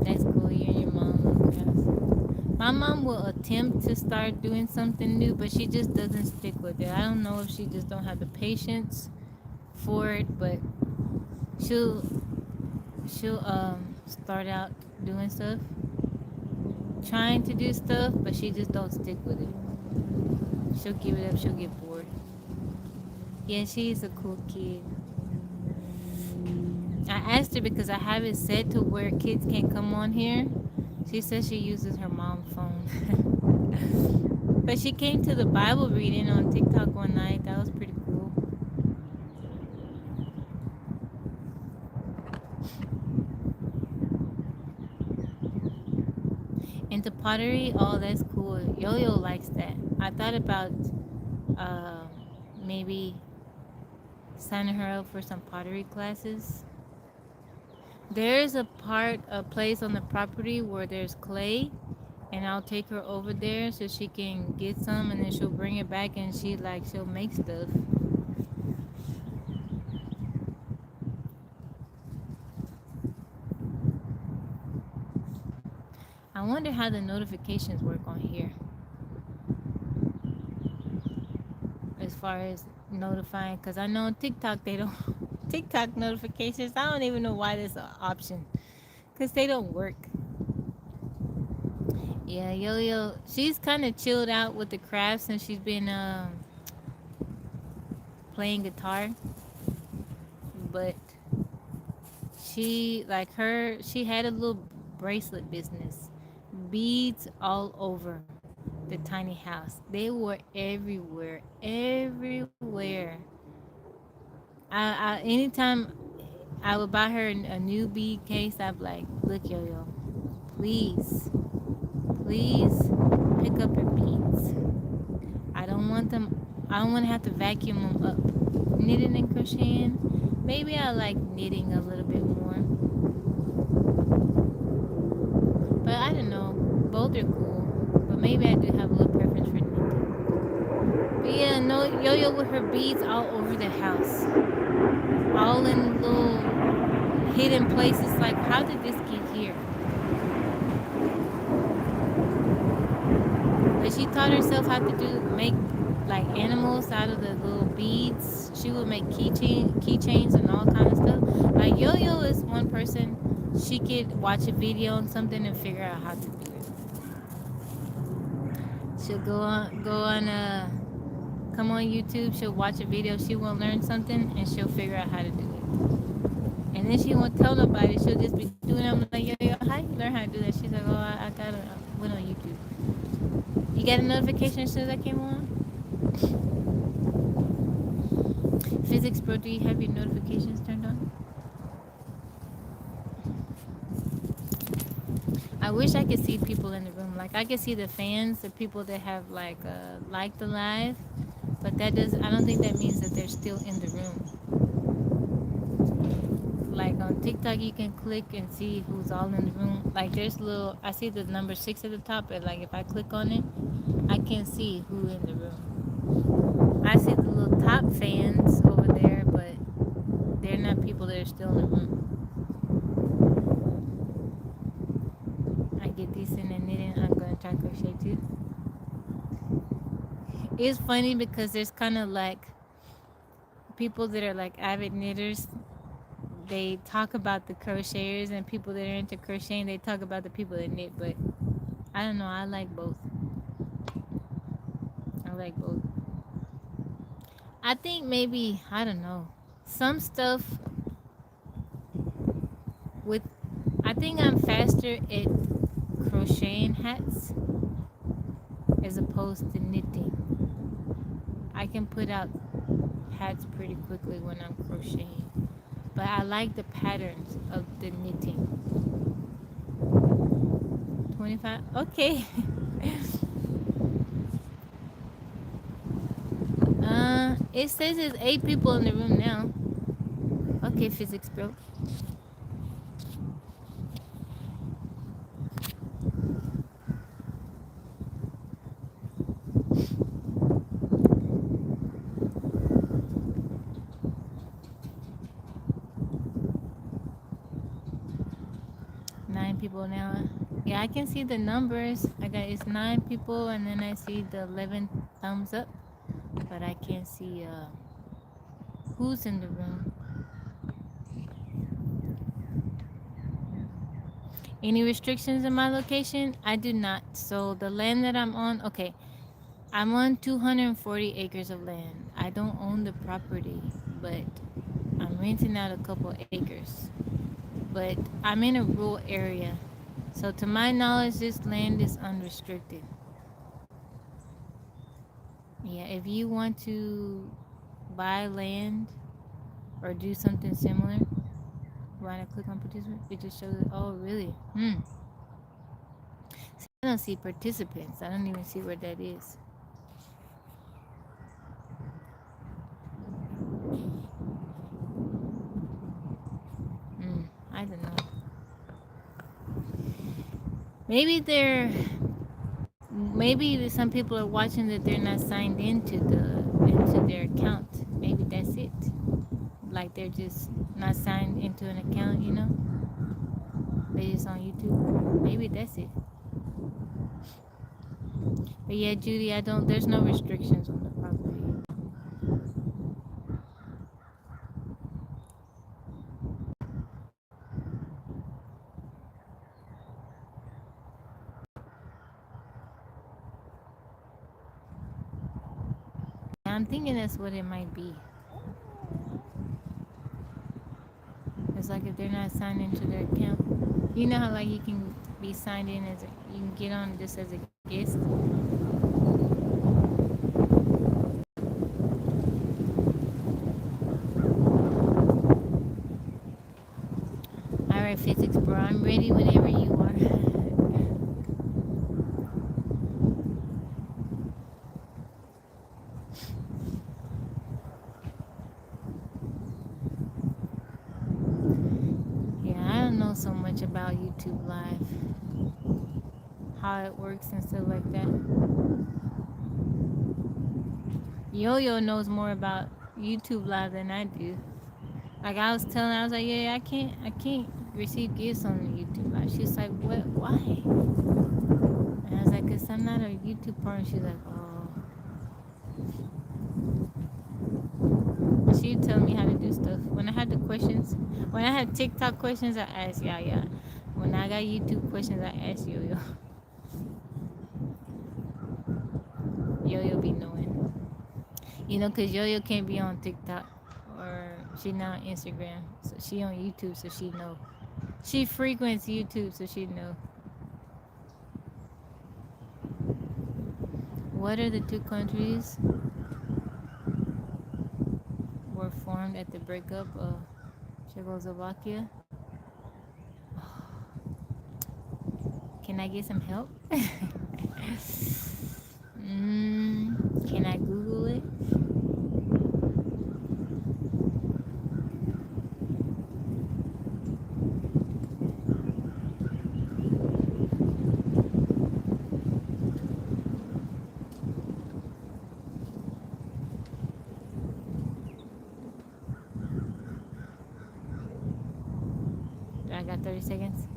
That's cool. You and your mom love crafts. My mom will attempt to start doing something new, but she just doesn't stick with it. I don't know if she just don't have the patience for it, but she'll she'll start out doing stuff, trying to do stuff, but she just don't stick with it. She'll give it up. She'll get bored. Yeah, she's a cool kid. I asked her because I have it set to where kids can't come on here. She says she uses her mom's phone. But she came to the Bible reading on TikTok one night. That was pretty cool. Into pottery, oh, that's cool. Yo-Yo likes that. I thought about uh, maybe signing her up for some pottery classes. There's a place on the property where there's clay, and I'll take her over there so she can get some, and then she'll bring it back, and she'll make stuff. I wonder how the notifications work on here, as far as notifying, because I know TikTok they don't TikTok notifications. I don't even know why there's an option, because they don't work. Yeah, Yo-Yo, she's kind of chilled out with the craft since she's been playing guitar, but she had a little bracelet business, beads all over the tiny house. They were everywhere. Anytime I would buy her a new bead case. I'd be like, look, Yo-Yo, please, please pick up your beads. I don't want them. I don't want to have to vacuum them up. Knitting and crocheting. Maybe I like knitting a little bit more, but I don't know. Both are cool, but maybe I do have a little preference for knitting. But yeah, no, Yo-Yo with her beads all over the house, all in little hidden places. Like, how did this get here? But she taught herself how to make like animals out of the little beads. She would make keychains and all kind of stuff. Like Yo-Yo is one person. She could watch a video on something and figure out how to do it. She'll come on YouTube. She'll watch a video. She will learn something and she'll figure out how to do it. And then she won't tell nobody. She'll just be doing it. I'm like, Yo-Yo, how you learn how to do that? She's like, oh, I went on YouTube. You got a notification as soon as I came on? Physics Bro, do you have your notifications turned on? I wish I could see people in the room. Like, I could see the fans, the people that have liked the live, but I don't think that means that they're still in the room. Like on TikTok, you can click and see who's all in the room. Like there's I see the number 6 at the top, and like if I click on it, I can see who in the room. I see the little top fans over there, but they're not people that are still in the room. I get decent at knitting. I'm gonna try crochet too. It's funny because there's kind of like people that are like avid knitters. They talk about the crocheters, and people that are into crocheting, they talk about the people that knit. But I don't know. I like both. I think maybe, I don't know, some stuff with, I think I'm faster at crocheting hats as opposed to knitting. I can put out hats pretty quickly when I'm crocheting, but I like the patterns of the knitting. 25, okay. It says there's 8 people in the room now. Okay, Physics Bro. People now. Yeah, I can see the numbers. It's 9 people, and then I see the 11 thumbs up, but I can't see who's in the room. Any restrictions in my location? I do not. So the land that I'm on, okay, I'm on 240 acres of land. I don't own the property, but I'm renting out a couple acres. But I'm in a rural area. So to my knowledge, this land is unrestricted. Yeah, if you want to buy land or do something similar, when I click on participant, it just shows it. Oh, really? See, I don't see participants. I don't even see where that is. I don't know. Maybe some people are watching that they're not signed into their account. Maybe that's it. Like they're just not signed into an account, you know? They're just on YouTube. Maybe that's it. But yeah, Judy, there's no restrictions on the property. I'm thinking that's what it might be. It's like if they're not signed into their account. You know how like you can be signed in you can get on just as a guest. Alright, physics bro, I'm ready whenever you are. Yeah, I don't know so much about YouTube Live, how it works and stuff like that. Yo-Yo knows more about YouTube Live than I do. Like I was telling her, I was like, yeah, I can't receive gifts on YouTube Live. She's like, what? Why? And I was like, cause I'm not a YouTube partner. She's like, oh. She tell me how to do stuff. When I had the questions, when I had TikTok questions, I asked yeah. When I got YouTube questions, I asked Yo-Yo. Yo-Yo be knowing. You know, cause Yo-Yo can't be on TikTok or she not on Instagram. So she on YouTube, so she know. She frequents YouTube, so she know. What are the two countries were formed at the breakup of Czechoslovakia? Can I get some help? Can I Google it? I got 30 seconds.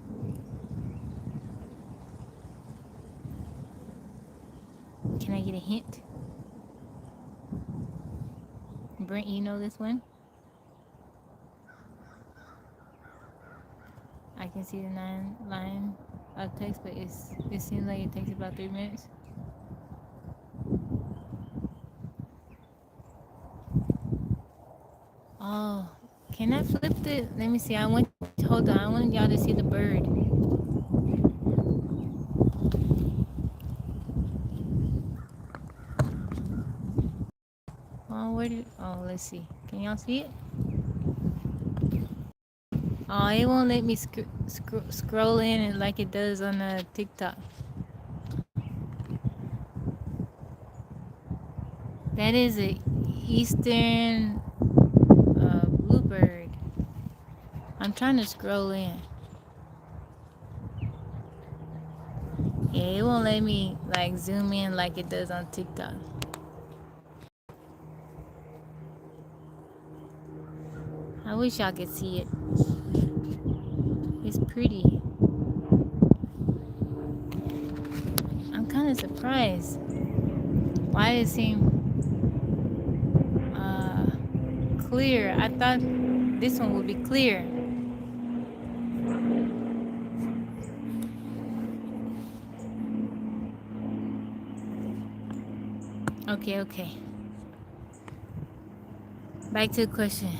Can I get a hint? Brent, you know this one? I can see the 9 line of text, but it seems like it takes about 3 minutes. Oh, can I flip it? Let me see. Hold on. I want y'all to see the bird. Oh, let's see. Can y'all see it? Oh, it won't let me scroll in and like it does on TikTok. That is a eastern bluebird. I'm trying to scroll in. Yeah, it won't let me like zoom in like it does on TikTok. I wish y'all could see it. It's pretty. I'm kind of surprised. Why does it seem clear? I thought this one would be clear. Okay. Back to the question.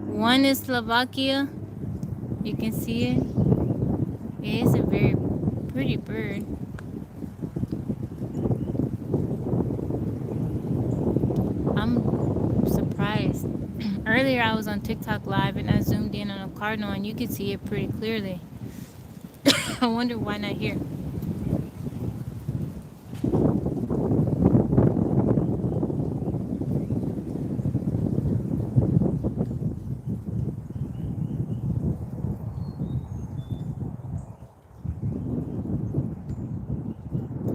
One is Slovakia. You can see it. It is a very pretty bird. I'm surprised. Earlier I was on TikTok live and I zoomed in on a cardinal and you could see it pretty clearly. I wonder why not here.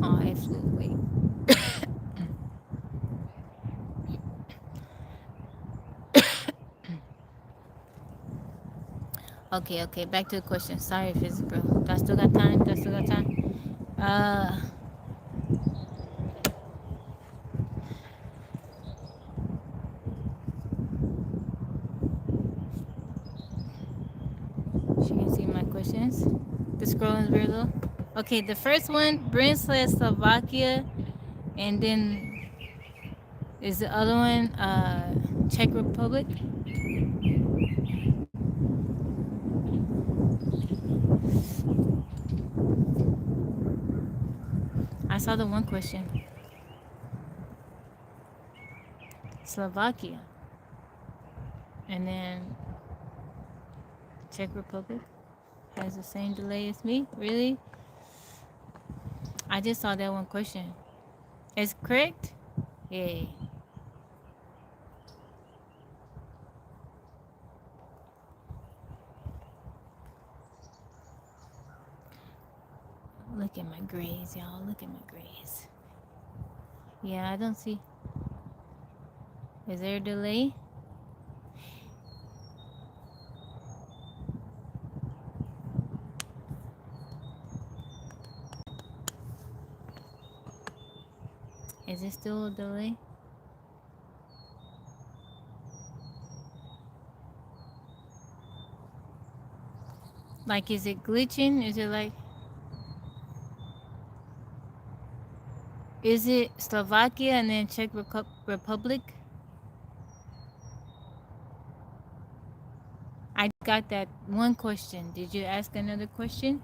Oh, it flew away. Okay, back to the question. Sorry, physics bro. Do I still got time? She can see my questions. The scrolling is very low. Okay, the first one, Brent said Slovakia, and then is the other one Czech Republic? I saw the one question. Slovakia. And then Czech Republic. has the same delay as me. Really? I just saw that one question. It's correct? Yay. Look at my grades, y'all. Look at my grades. Yeah, I don't see. Is there a delay? Is it still a delay? Like, is it glitching? Is it like... Is it Slovakia and then Czech Republic? I got that one question. Did you ask another question?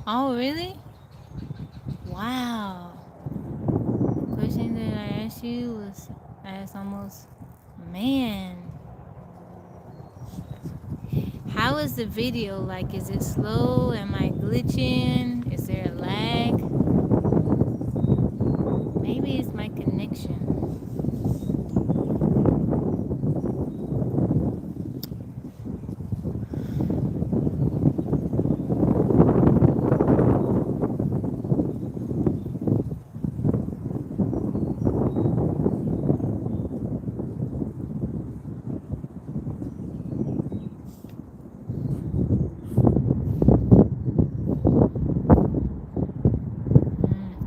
Oh, really? Wow. The question that I asked you was asked almost... Man. How is the video? Like, is it slow? Am I glitching? Is there a lag? Maybe it's my connection.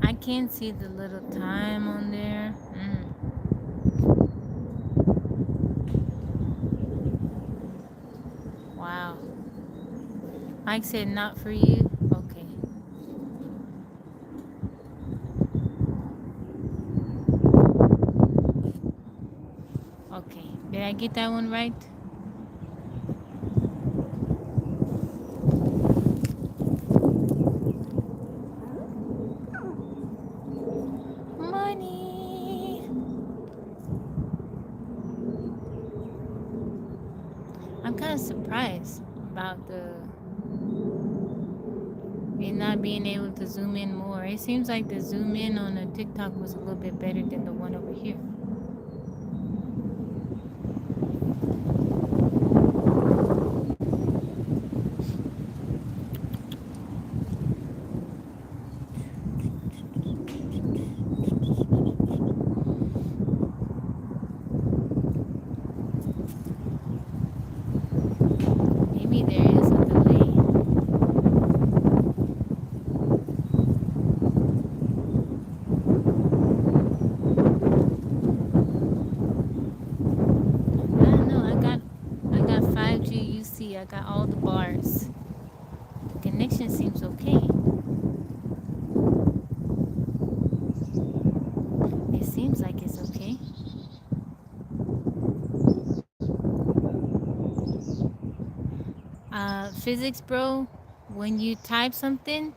I can't see the little time on there. Wow. Mike said not for you. Okay. Okay. Did I get that one right? Money. I'm kind of surprised about it not being able to zoom in more. It seems like the zoom in on the TikTok was a little bit better than the one over here. Maybe there is a delay. I don't know. I got 5G UC. I got all the bars. The connection seems okay. It seems like it's okay. Physics bro, when you type something,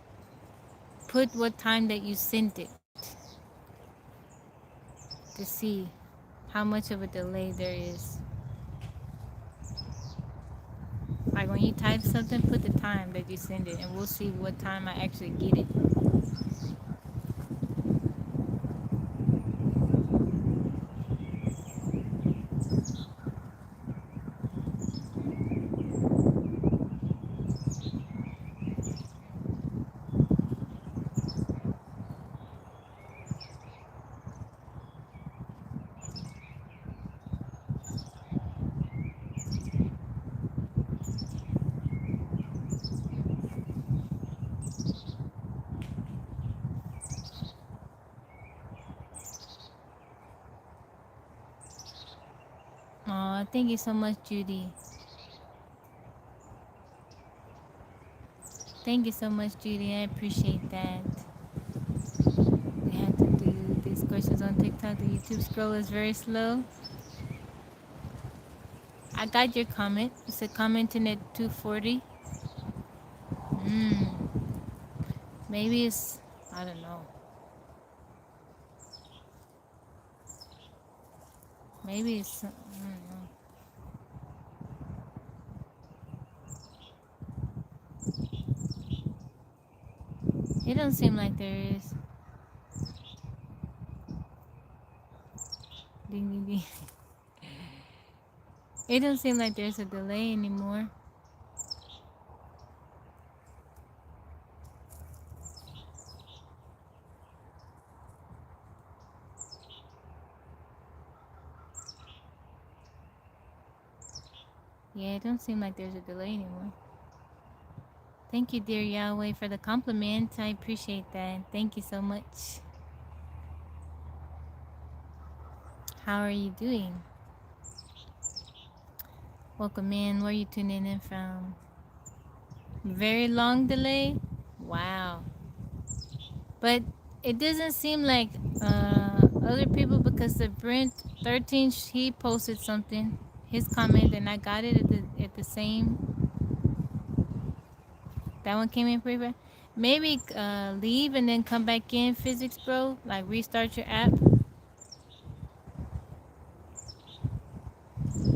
put what time that you sent it to see how much of a delay there is. Like when you type something, put the time that you send it and we'll see what time I actually get it. Aw, thank you so much, Judy. Thank you so much, Judy. I appreciate that. We had to do these questions on TikTok. The YouTube scroll is very slow. I got your comment. It's a commenting at 240. Maybe it's, I don't know. Maybe it's, I don't know. It don't seem like there is. Ding, ding, ding. It don't seem like there's a delay anymore. Yeah, it don't seem like there's a delay anymore. Thank you, dear Yahweh, for the compliment. I appreciate that. Thank you so much. How are you doing? Welcome in. Where are you tuning in from? Very long delay? Wow. But it doesn't seem like other people, because the Brent 13, he posted something, his comment, and I got it at the same. That one came in pretty bad. Maybe leave and then come back in, Physics Bro. Like restart your app.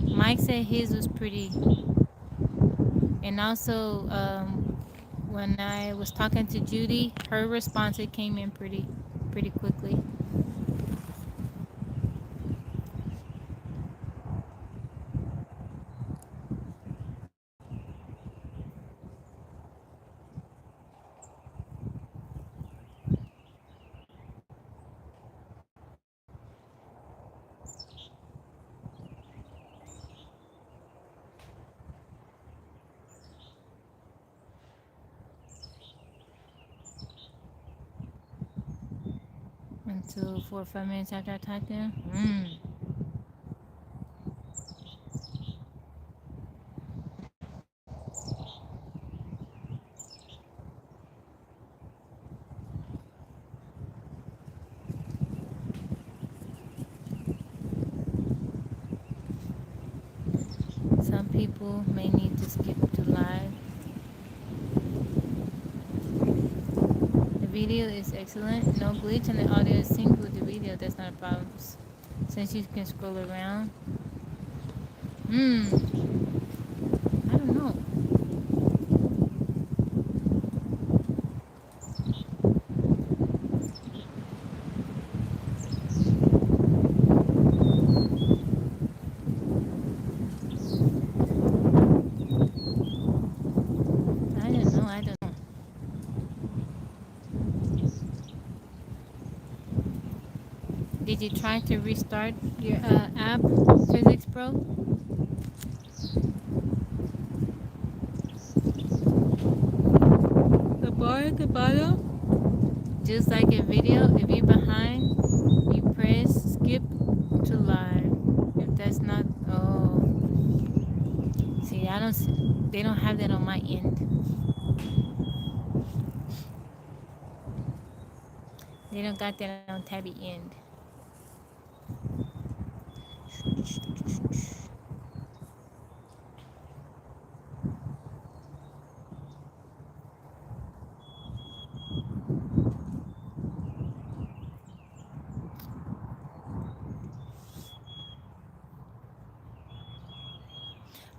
Mike said his was pretty. And also, when I was talking to Judy, her response, it came in pretty quickly. Until 4 or 5 minutes after I typed in. Some people may need to skip to live. The video is excellent. No glitch, and the audio is synced with the video. That's not a problem, since you can scroll around. I don't know. I don't know. Did you try to restart your app, Physics Pro? The bar at the bottom, just like a video, if you're behind, you press skip to live. If that's not, oh, see, they don't have that on my end. They don't got that on Tabby end.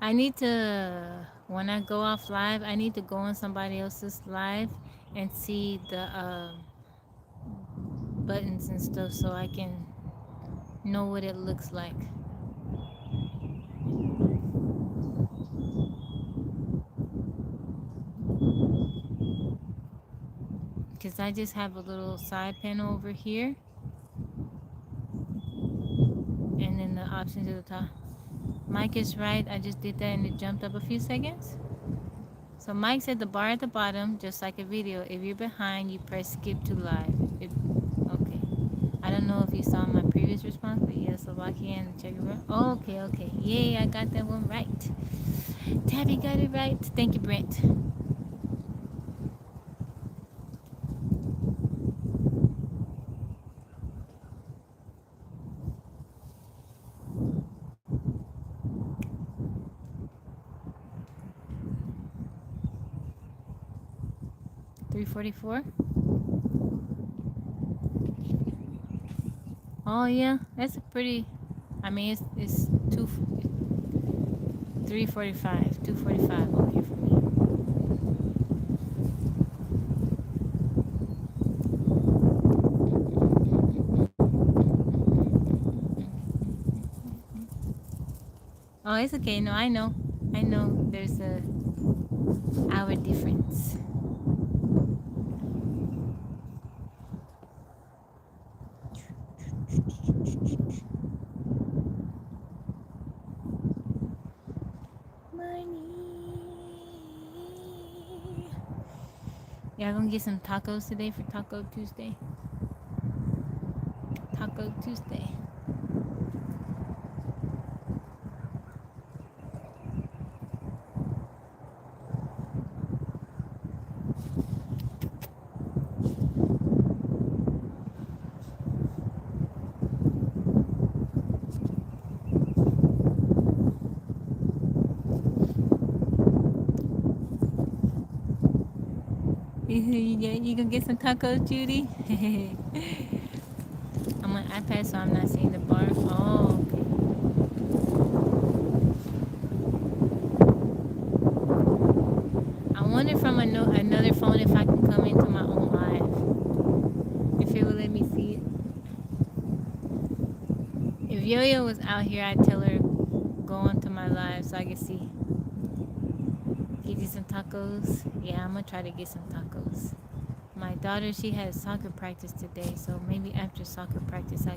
I need to, when I go off live, I need to go on somebody else's live and see the buttons and stuff, so I can know what it looks like. Because I just have a little side panel over here, and then the options at the top. Mike is right, I just did that and it jumped up a few seconds. So Mike said the bar at the bottom, just like a video, if you're behind, you press skip to live. Okay. I don't know if you saw my previous response, but yes, Slovakian and Czech Republic. Oh, okay. Yay, I got that one right. Tabby got it right. Thank you, Brent. $3.44. Oh yeah, that's a pretty. I mean, it's 3:45, 2:45 over here for me. Oh, it's okay. No, I know. I know. There's a hour difference. Money. Y'all gonna get some tacos today for Taco Tuesday? Taco Tuesday. You gonna get some tacos, Judy? I'm on iPad, so I'm not seeing the bar. Oh, okay. I wonder from another phone if I can come into my own live. If it will let me see it. If Yo-Yo was out here, I'd tell her go onto my live so I can see. Get you some tacos. Yeah, I'm gonna try to get some tacos. My daughter, she has soccer practice today, so maybe after soccer practice, I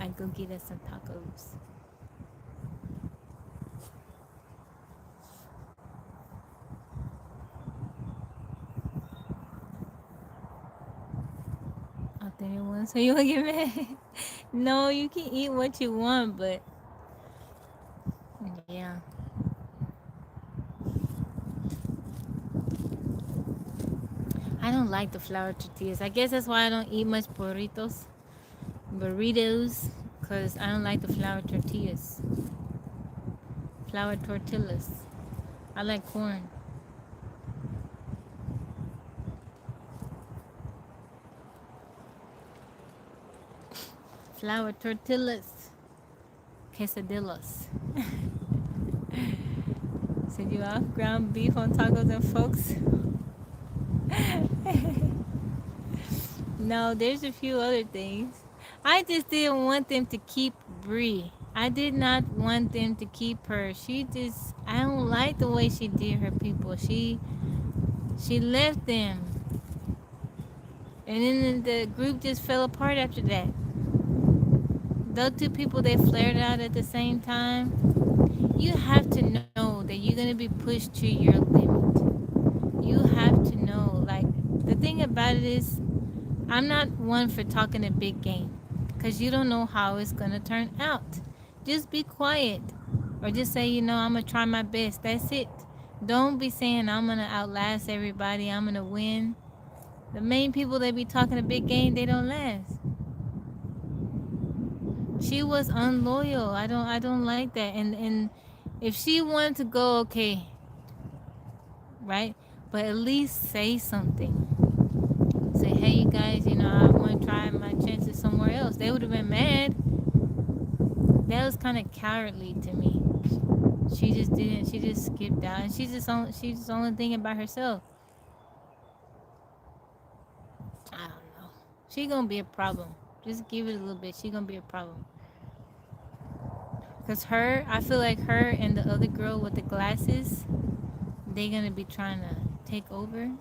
go get us some tacos. Out there one, so you wanna get mad? No, you can eat what you want, but yeah. I don't like the flour tortillas. I guess that's why I don't eat much burritos, because I don't like the flour tortillas. Flour tortillas. I like corn. Flour tortillas. Quesadillas. Said you off ground beef on tacos and folks. No, there's a few other things. I just didn't want them to keep Brie. I did not want them to keep her. I don't like the way she did her people. She left them. And then the group just fell apart after that. Those two people, they flared out at the same time. You have to know that you're going to be pushed to your limit. You have to know. Like, the thing about it is, I'm not one for talking a big game because you don't know how it's going to turn out. Just be quiet or just say, I'm going to try my best. That's it. Don't be saying I'm going to outlast everybody. I'm going to win. The main people that be talking a big game, they don't last. She was unloyal. I don't like that. And if she wanted to go, okay, right? But at least say something. Say, hey, you guys, I want to try my chances somewhere else. They would have been mad. That was kind of cowardly to me. She just didn't. She just skipped out, and she's just only thinking about herself. I don't know. She gonna be a problem. Just give it a little bit. She gonna be a problem. Cause I feel like her and the other girl with the glasses, they gonna be trying to take over.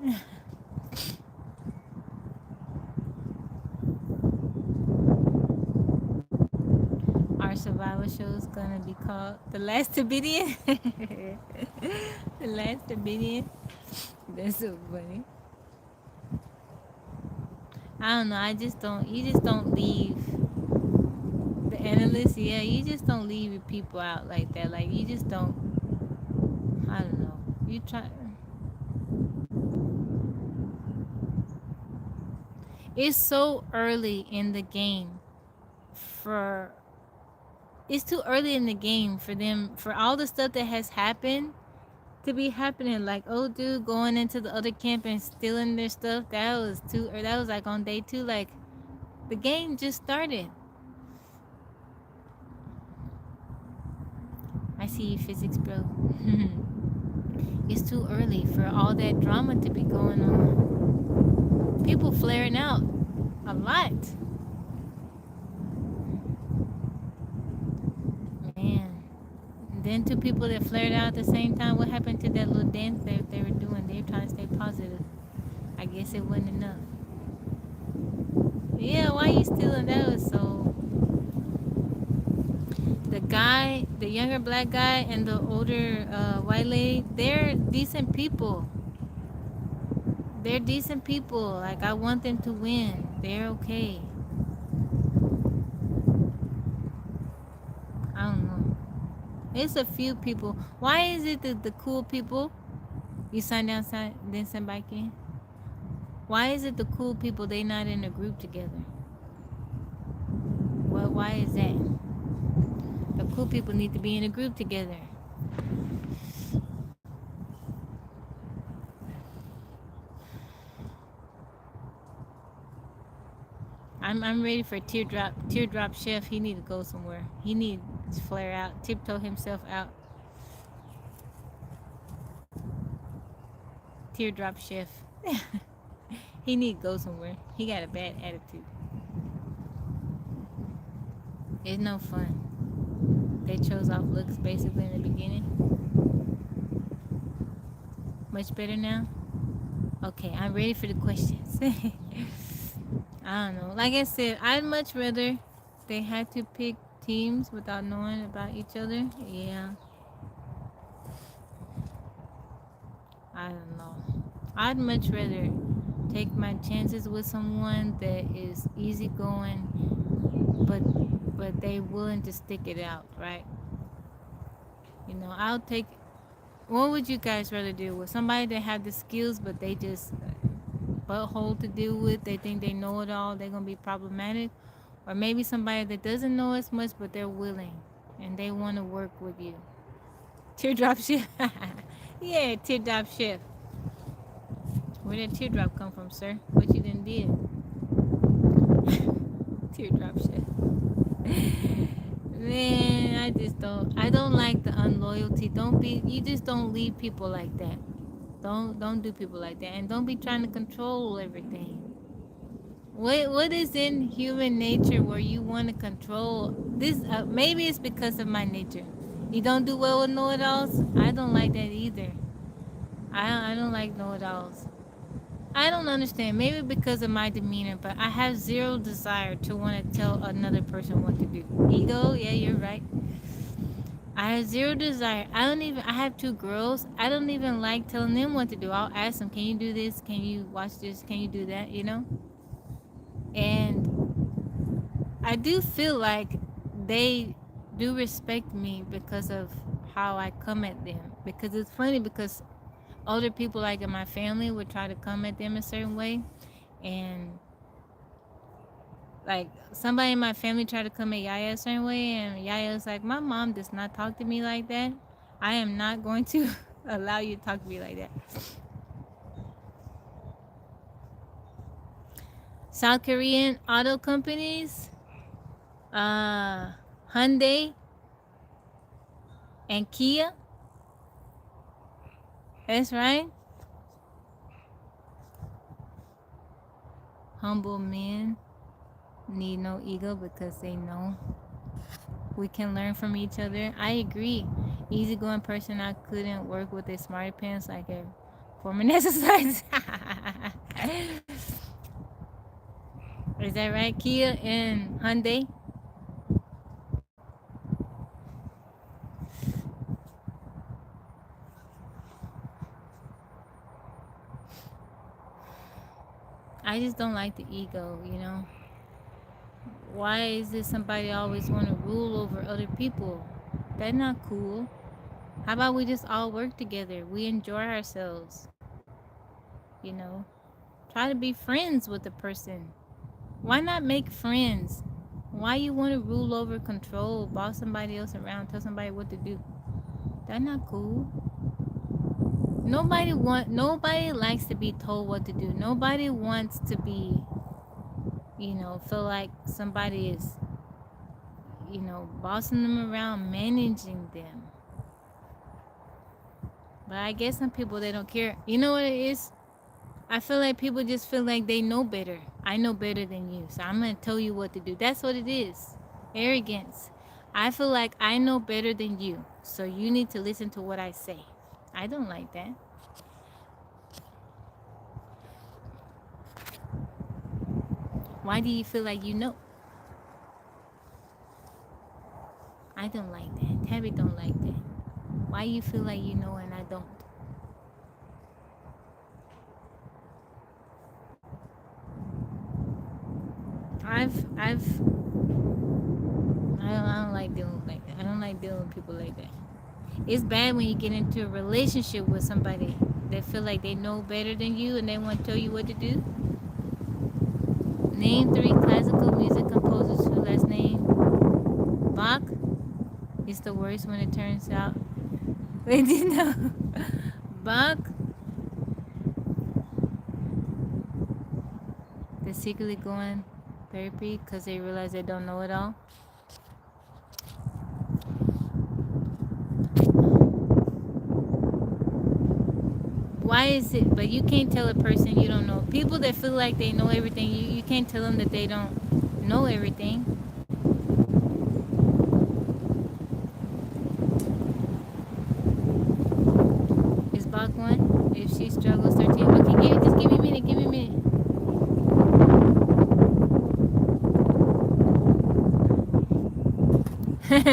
Our survival show is gonna be called The Last Obedient. The Last Obedient. That's so funny. I don't know. I just don't. You just don't leave the analysts. Yeah, you just don't leave your people out like that. Like you just don't. I don't know. You try. It's so early in the game for. It's too early in the game for them for all the stuff that has happened to be happening. Like, oh, dude, going into the other camp and stealing their stuff. That was like on day 2. Like, the game just started. see you, physics bro. It's too early for all that drama to be going on. People flaring out a lot. Man. And then two people that flared out at the same time. What happened to that little dance they were doing? They were trying to stay positive. I guess it wasn't enough. Yeah, why you stealing those? So the guy, the younger black guy, and the older white lady, they're decent people. They're decent people. Like, I want them to win. They're okay. I don't know. It's a few people. Why is it that the cool people, you sign down, then send back in? Why is it the cool people, they not in a group together? Well, why is that? The cool people need to be in a group together. I'm ready for teardrop chef. He need to go somewhere. He need to flare out, tiptoe himself out. Teardrop chef. He need to go somewhere. He got a bad attitude. It's no fun. They chose off looks basically in the beginning. Much better now? Okay, I'm ready for the questions. I don't know. Like I said, I'd much rather they had to pick teams without knowing about each other. Yeah. I don't know. I'd much rather take my chances with someone that is easygoing, but they willing to stick it out, right? You know, I'll take. What would you guys rather do with somebody that have the skills, but they just butthole to deal with? They think they know it all. They're gonna be problematic, or maybe somebody that doesn't know as much, but they're willing and they want to work with you. Teardrop shift. Yeah, teardrop shift. Where did teardrop come from, sir? What you done did? Teardrop shift. Man, I don't like the unloyalty. You just don't leave people like that. Don't do people like that. And don't be trying to control everything. What is in human nature where you want to control this? Maybe it's because of my nature. You don't do well with know-it-alls. I don't like that either. I don't like know-it-alls. I don't understand. Maybe because of my demeanor, but I have zero desire to want to tell another person what to do. Ego, yeah, you're right. I have zero desire. I have two girls. I don't even like telling them what to do. I'll ask them, can you do this? Can you watch this? Can you do that? You know? And I do feel like they do respect me because of how I come at them. Because it's funny because older people like in my family would try to come at them a certain way, and like somebody in my family tried to come at Yaya a certain way, and Yaya's like, my mom does not talk to me like that. I am not going to allow you to talk to me like that. South Korean auto companies, Hyundai and Kia. That's right. Humble men need no ego because they know we can learn from each other. I agree. Easygoing person, I couldn't work with a smarty pants like a former exercise. Is that right? Kia and Hyundai. I just don't like the ego, you know. Why is it somebody always want to rule over other people? That's not cool. How about we just all work together? We enjoy ourselves. You know, try to be friends with the person. Why not make friends? Why you want to rule over, control, boss somebody else around, tell somebody what to do? That's not cool. Nobody likes to be told what to do. Nobody wants to be, feel like somebody is, bossing them around, managing them. But I guess some people, they don't care. You know what it is? I feel like people just feel like they know better. I know better than you, so I'm going to tell you what to do. That's what it is. Arrogance. I feel like I know better than you, so you need to listen to what I say. I don't like that. Why do you feel like you know? I don't like that. Tabby don't like that. Why you feel like you know and I don't? I don't like dealing like that. I don't like dealing with people like that. It's bad when you get into a relationship with somebody that feel like they know better than you and they want to tell you what to do. Name 3 classical music composers whose last name Bach. It's the worst when it turns out. Wait, do you know? Bach. They're secretly going therapy because they realize they don't know it all. Why is it? But you can't tell a person you don't know. People that feel like they know everything, you can't tell them that they don't know everything. Is Bach one? If she struggles 13. Okay, just give me a minute. Give me a minute.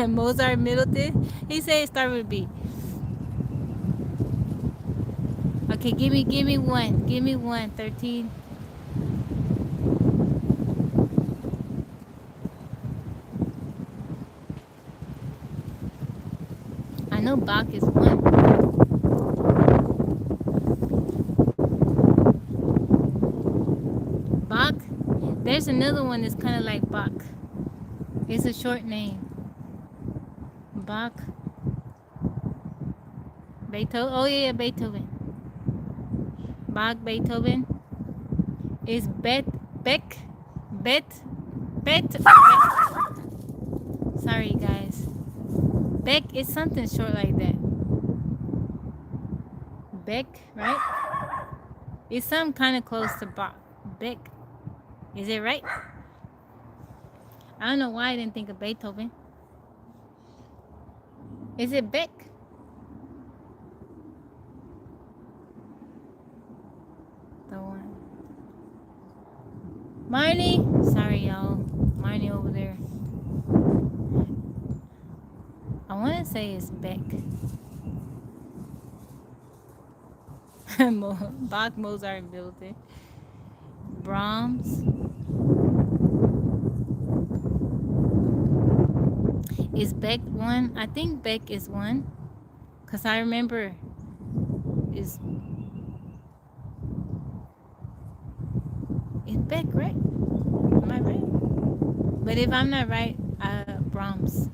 Mozart Middleton. He said it started with a B. Okay, give me one. Give me one. 13. I know Bach is one. Bach. There's another one that's kind of like Bach. It's a short name. Bach. Beethoven. Oh yeah, Beethoven. Bach, Beethoven. Is Bet. Sorry, guys. Beck is something short like that. Beck, right? It's something kind of close to Bach. Beck. Is it right? I don't know why I didn't think of Beethoven. Is it Beck? The one. Marnie? Sorry, y'all. Marnie over there. I want to say it's Beck. Bach, Mozart, Middleton. Brahms. Is Beck one? I think Beck is one. Because I remember is Beck, right? Am I right? But if I'm not right, Brahms.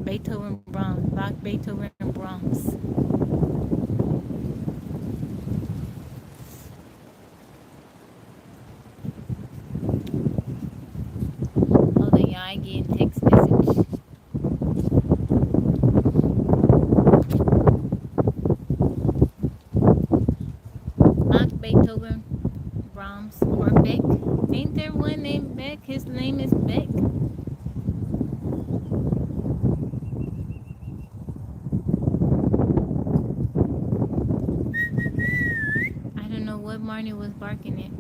Beethoven, Brahms. Bach, Beethoven, Brahms. Hold on, y'all. I get a text message. Bach, Beethoven, Brahms, or Beck. Ain't there one named Beck? His name is Beck. I don't know what Marnie was barking at.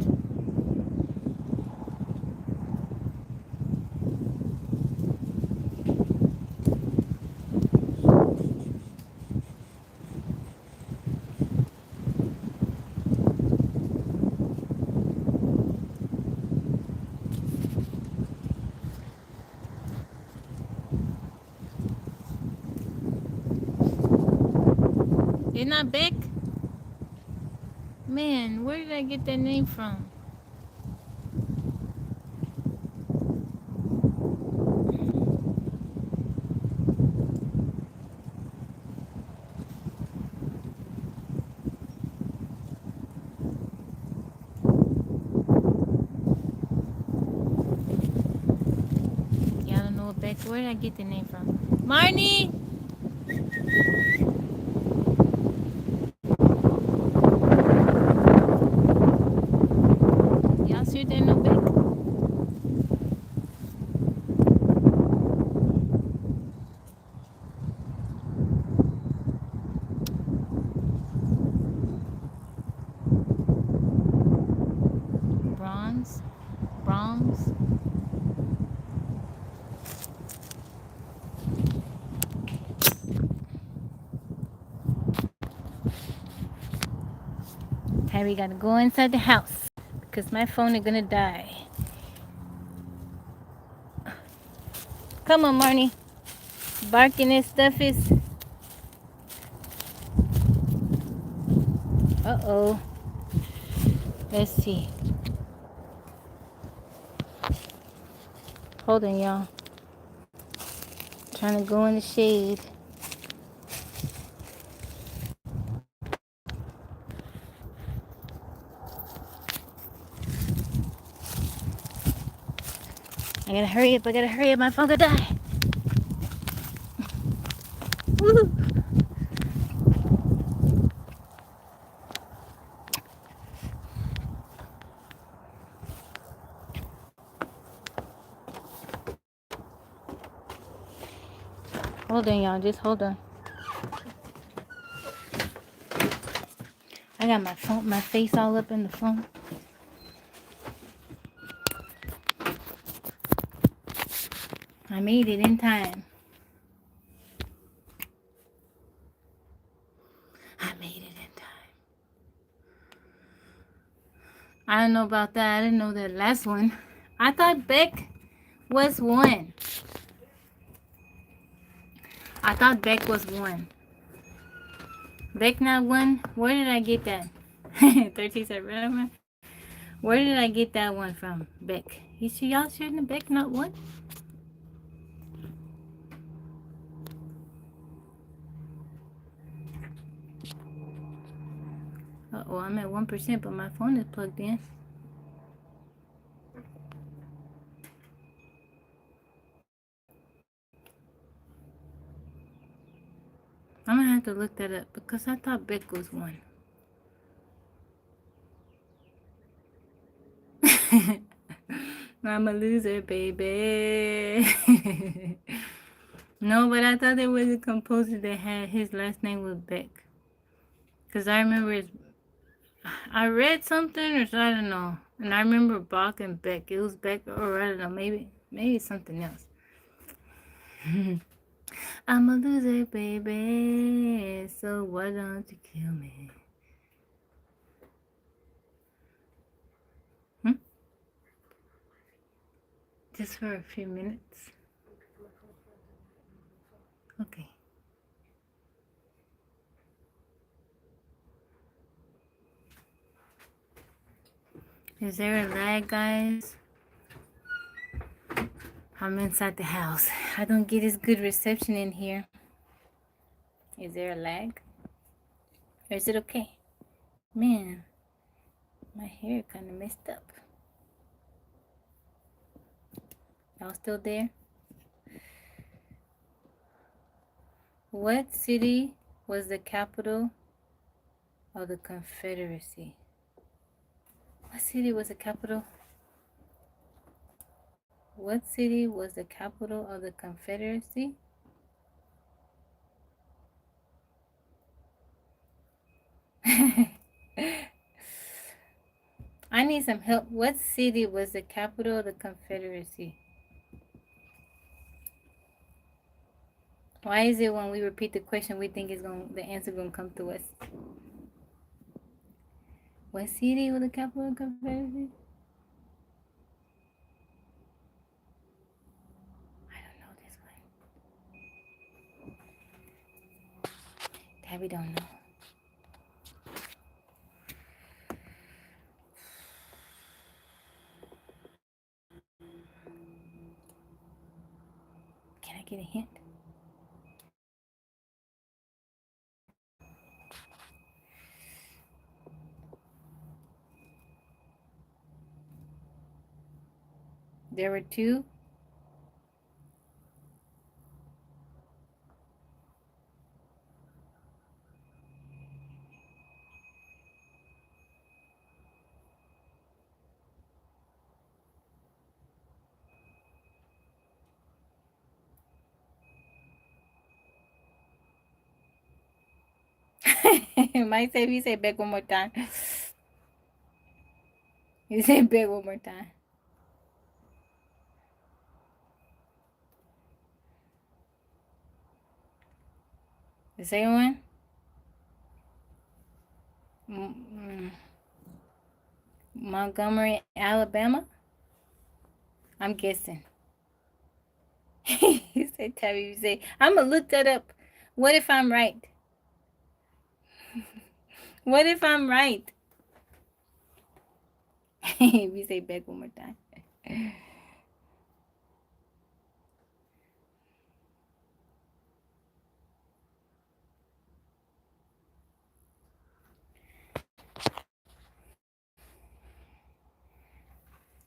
It's not Beck? Man, where did I get that name from? Yeah, I don't know what Beck. Where did I get the name from? Marnie! Tabby gotta go inside the house because my phone is gonna die. Come on, Marnie. Barking and stuff is... Uh-oh. Let's see. Hold on, y'all. Trying to go in the shade. I gotta hurry up. My phone gonna die. Woo. Hold on, y'all. Just hold on. I got my face all up in the phone. I made it in time. I don't know about that. I didn't know that last one. I thought Beck was one. Beck not one? Where did I get that? 13 said, where did I get that one from? Beck. Y'all sure the Beck not one? Uh-oh, I'm at 1%, but my phone is plugged in. I'm gonna have to look that up because I thought Beck was one. I'm a loser, baby. No, but I thought there was a composer that had his last name was Beck. Because I remember I read something or so, I don't know. And I remember Bach and Beck. It was Beck, or I don't know, maybe something else. I'm a loser, baby, so why don't you kill me? Just for a few minutes. Okay. Is there a lag, guys? I'm inside the house. I don't get as good reception in here. Is there a lag? Or is it okay? Man, my hair kind of messed up. Y'all still there? What city was the capital of the Confederacy? What city was the capital? What city was the capital of the Confederacy? I need some help. What city was the capital of the Confederacy? Why is it when we repeat the question we think the answer gonna come to us? What city was the capital of the Confederacy? I don't know this one. Tabby don't know. Can I get a hint? There were two. Mike said, you say back one more time. You say back one more time. The second one? Montgomery, Alabama? I'm guessing. You say Tabby, you say, I'm going to look that up. What if I'm right? What if I'm right? We say back one more time.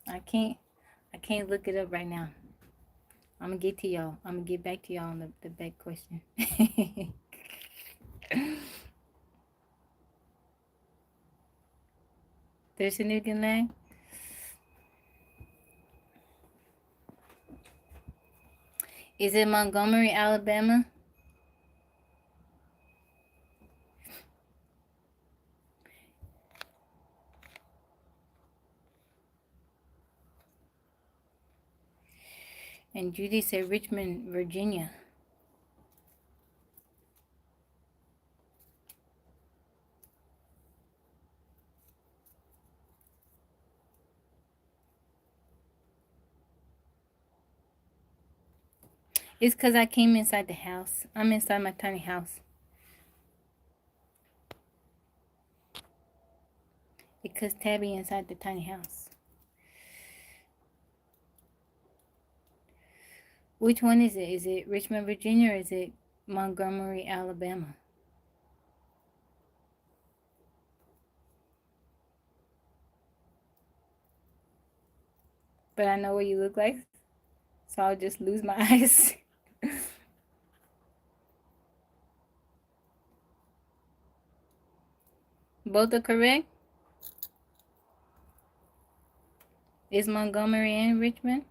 I can't look it up right now. I'm gonna get to y'all. I'm gonna get back to y'all on the back question. There's a new land. Is it Montgomery, Alabama? And Judy said Richmond, Virginia. It's because I came inside the house. I'm inside my tiny house. Because Tabby inside the tiny house. Which one is it? Is it Richmond, Virginia, or is it Montgomery, Alabama? But I know what you look like, so I'll just lose my eyes. Both are correct? Is Montgomery and Richmond?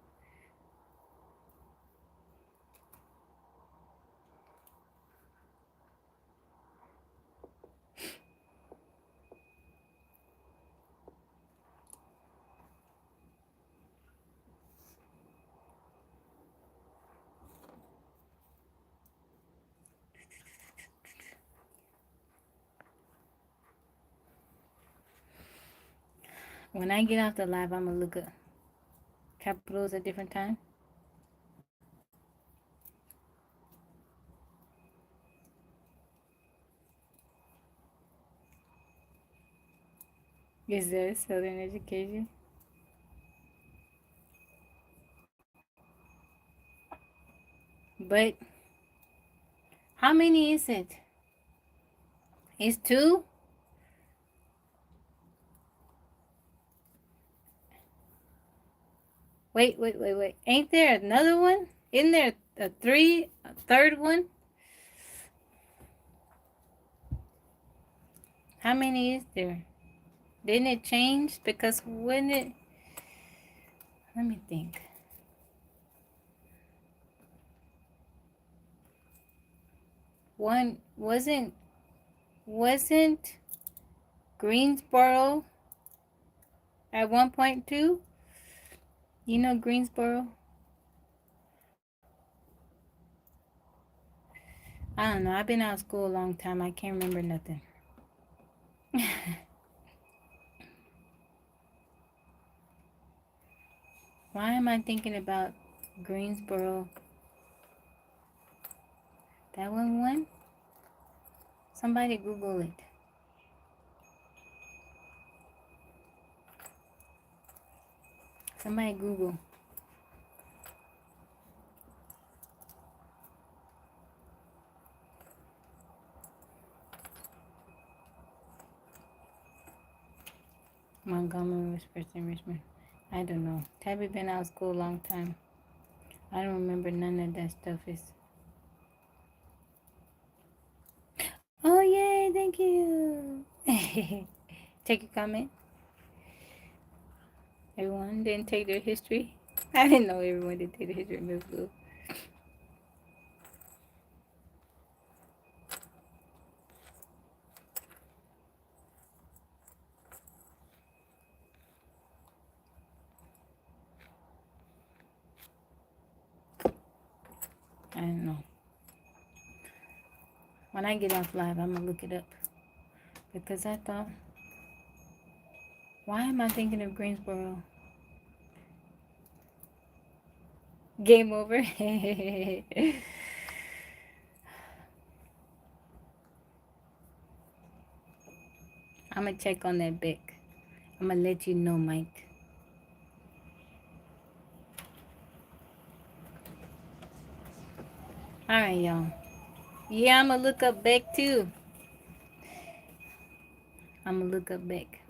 When I get off the live, I'm going to look up capitals at different times. Is there Southern education? But how many is it? It's 2? Wait. Ain't there another one? Isn't there a third one? How many is there? Didn't it change? Because when it... Let me think. One wasn't Greensboro at 1.2? You know Greensboro? I don't know. I've been out of school a long time. I can't remember nothing. Why am I thinking about Greensboro? That one? Somebody Google it. Somebody Google. Montgomery was first in Richmond. I don't know. Tabby been out of school a long time. I don't remember none of that stuff. Oh, yay. Thank you. Take a comment. Everyone didn't take their history. I didn't know everyone did take their history in middle school. I don't know. When I get off live, I'm going to look it up. Because I thought Why am I thinking of Greensboro? Game over. I'm gonna check on that Beck. I'm gonna let you know, Mike. Alright, y'all. Yeah, I'm gonna look up Beck too. I'm gonna look up Beck.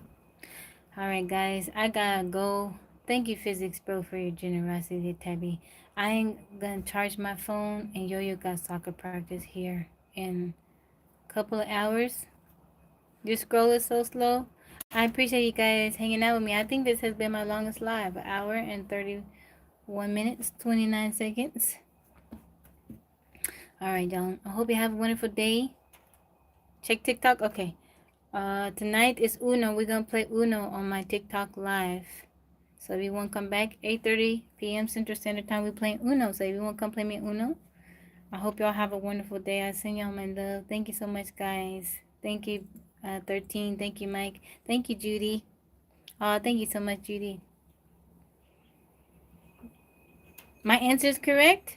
Alright, guys. I gotta go. Thank you, Physics Bro, for your generosity, Tabby. I ain't gonna charge my phone, and Yo-Yo got soccer practice here in a couple of hours. Your scroll is so slow. I appreciate you guys hanging out with me. I think this has been my longest live, an hour and 31 minutes, 29 seconds. All right, y'all. I hope you have a wonderful day. Check TikTok. Okay. Tonight is Uno. We're gonna play Uno on my TikTok live. So if you want to come back, 8:30 p.m. Central Standard Time, we're playing Uno. So if you want to come play me Uno, I hope y'all have a wonderful day. I send y'all my love. Thank you so much, guys. Thank you, 13. Thank you, Mike. Thank you, Judy. Thank you so much, Judy. My answer is correct?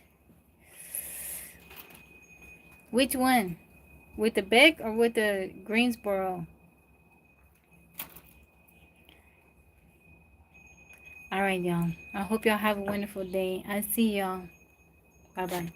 Which one? With the Beck or with the Greensboro? All right, y'all. I hope y'all have a wonderful day. I see y'all. Bye-bye.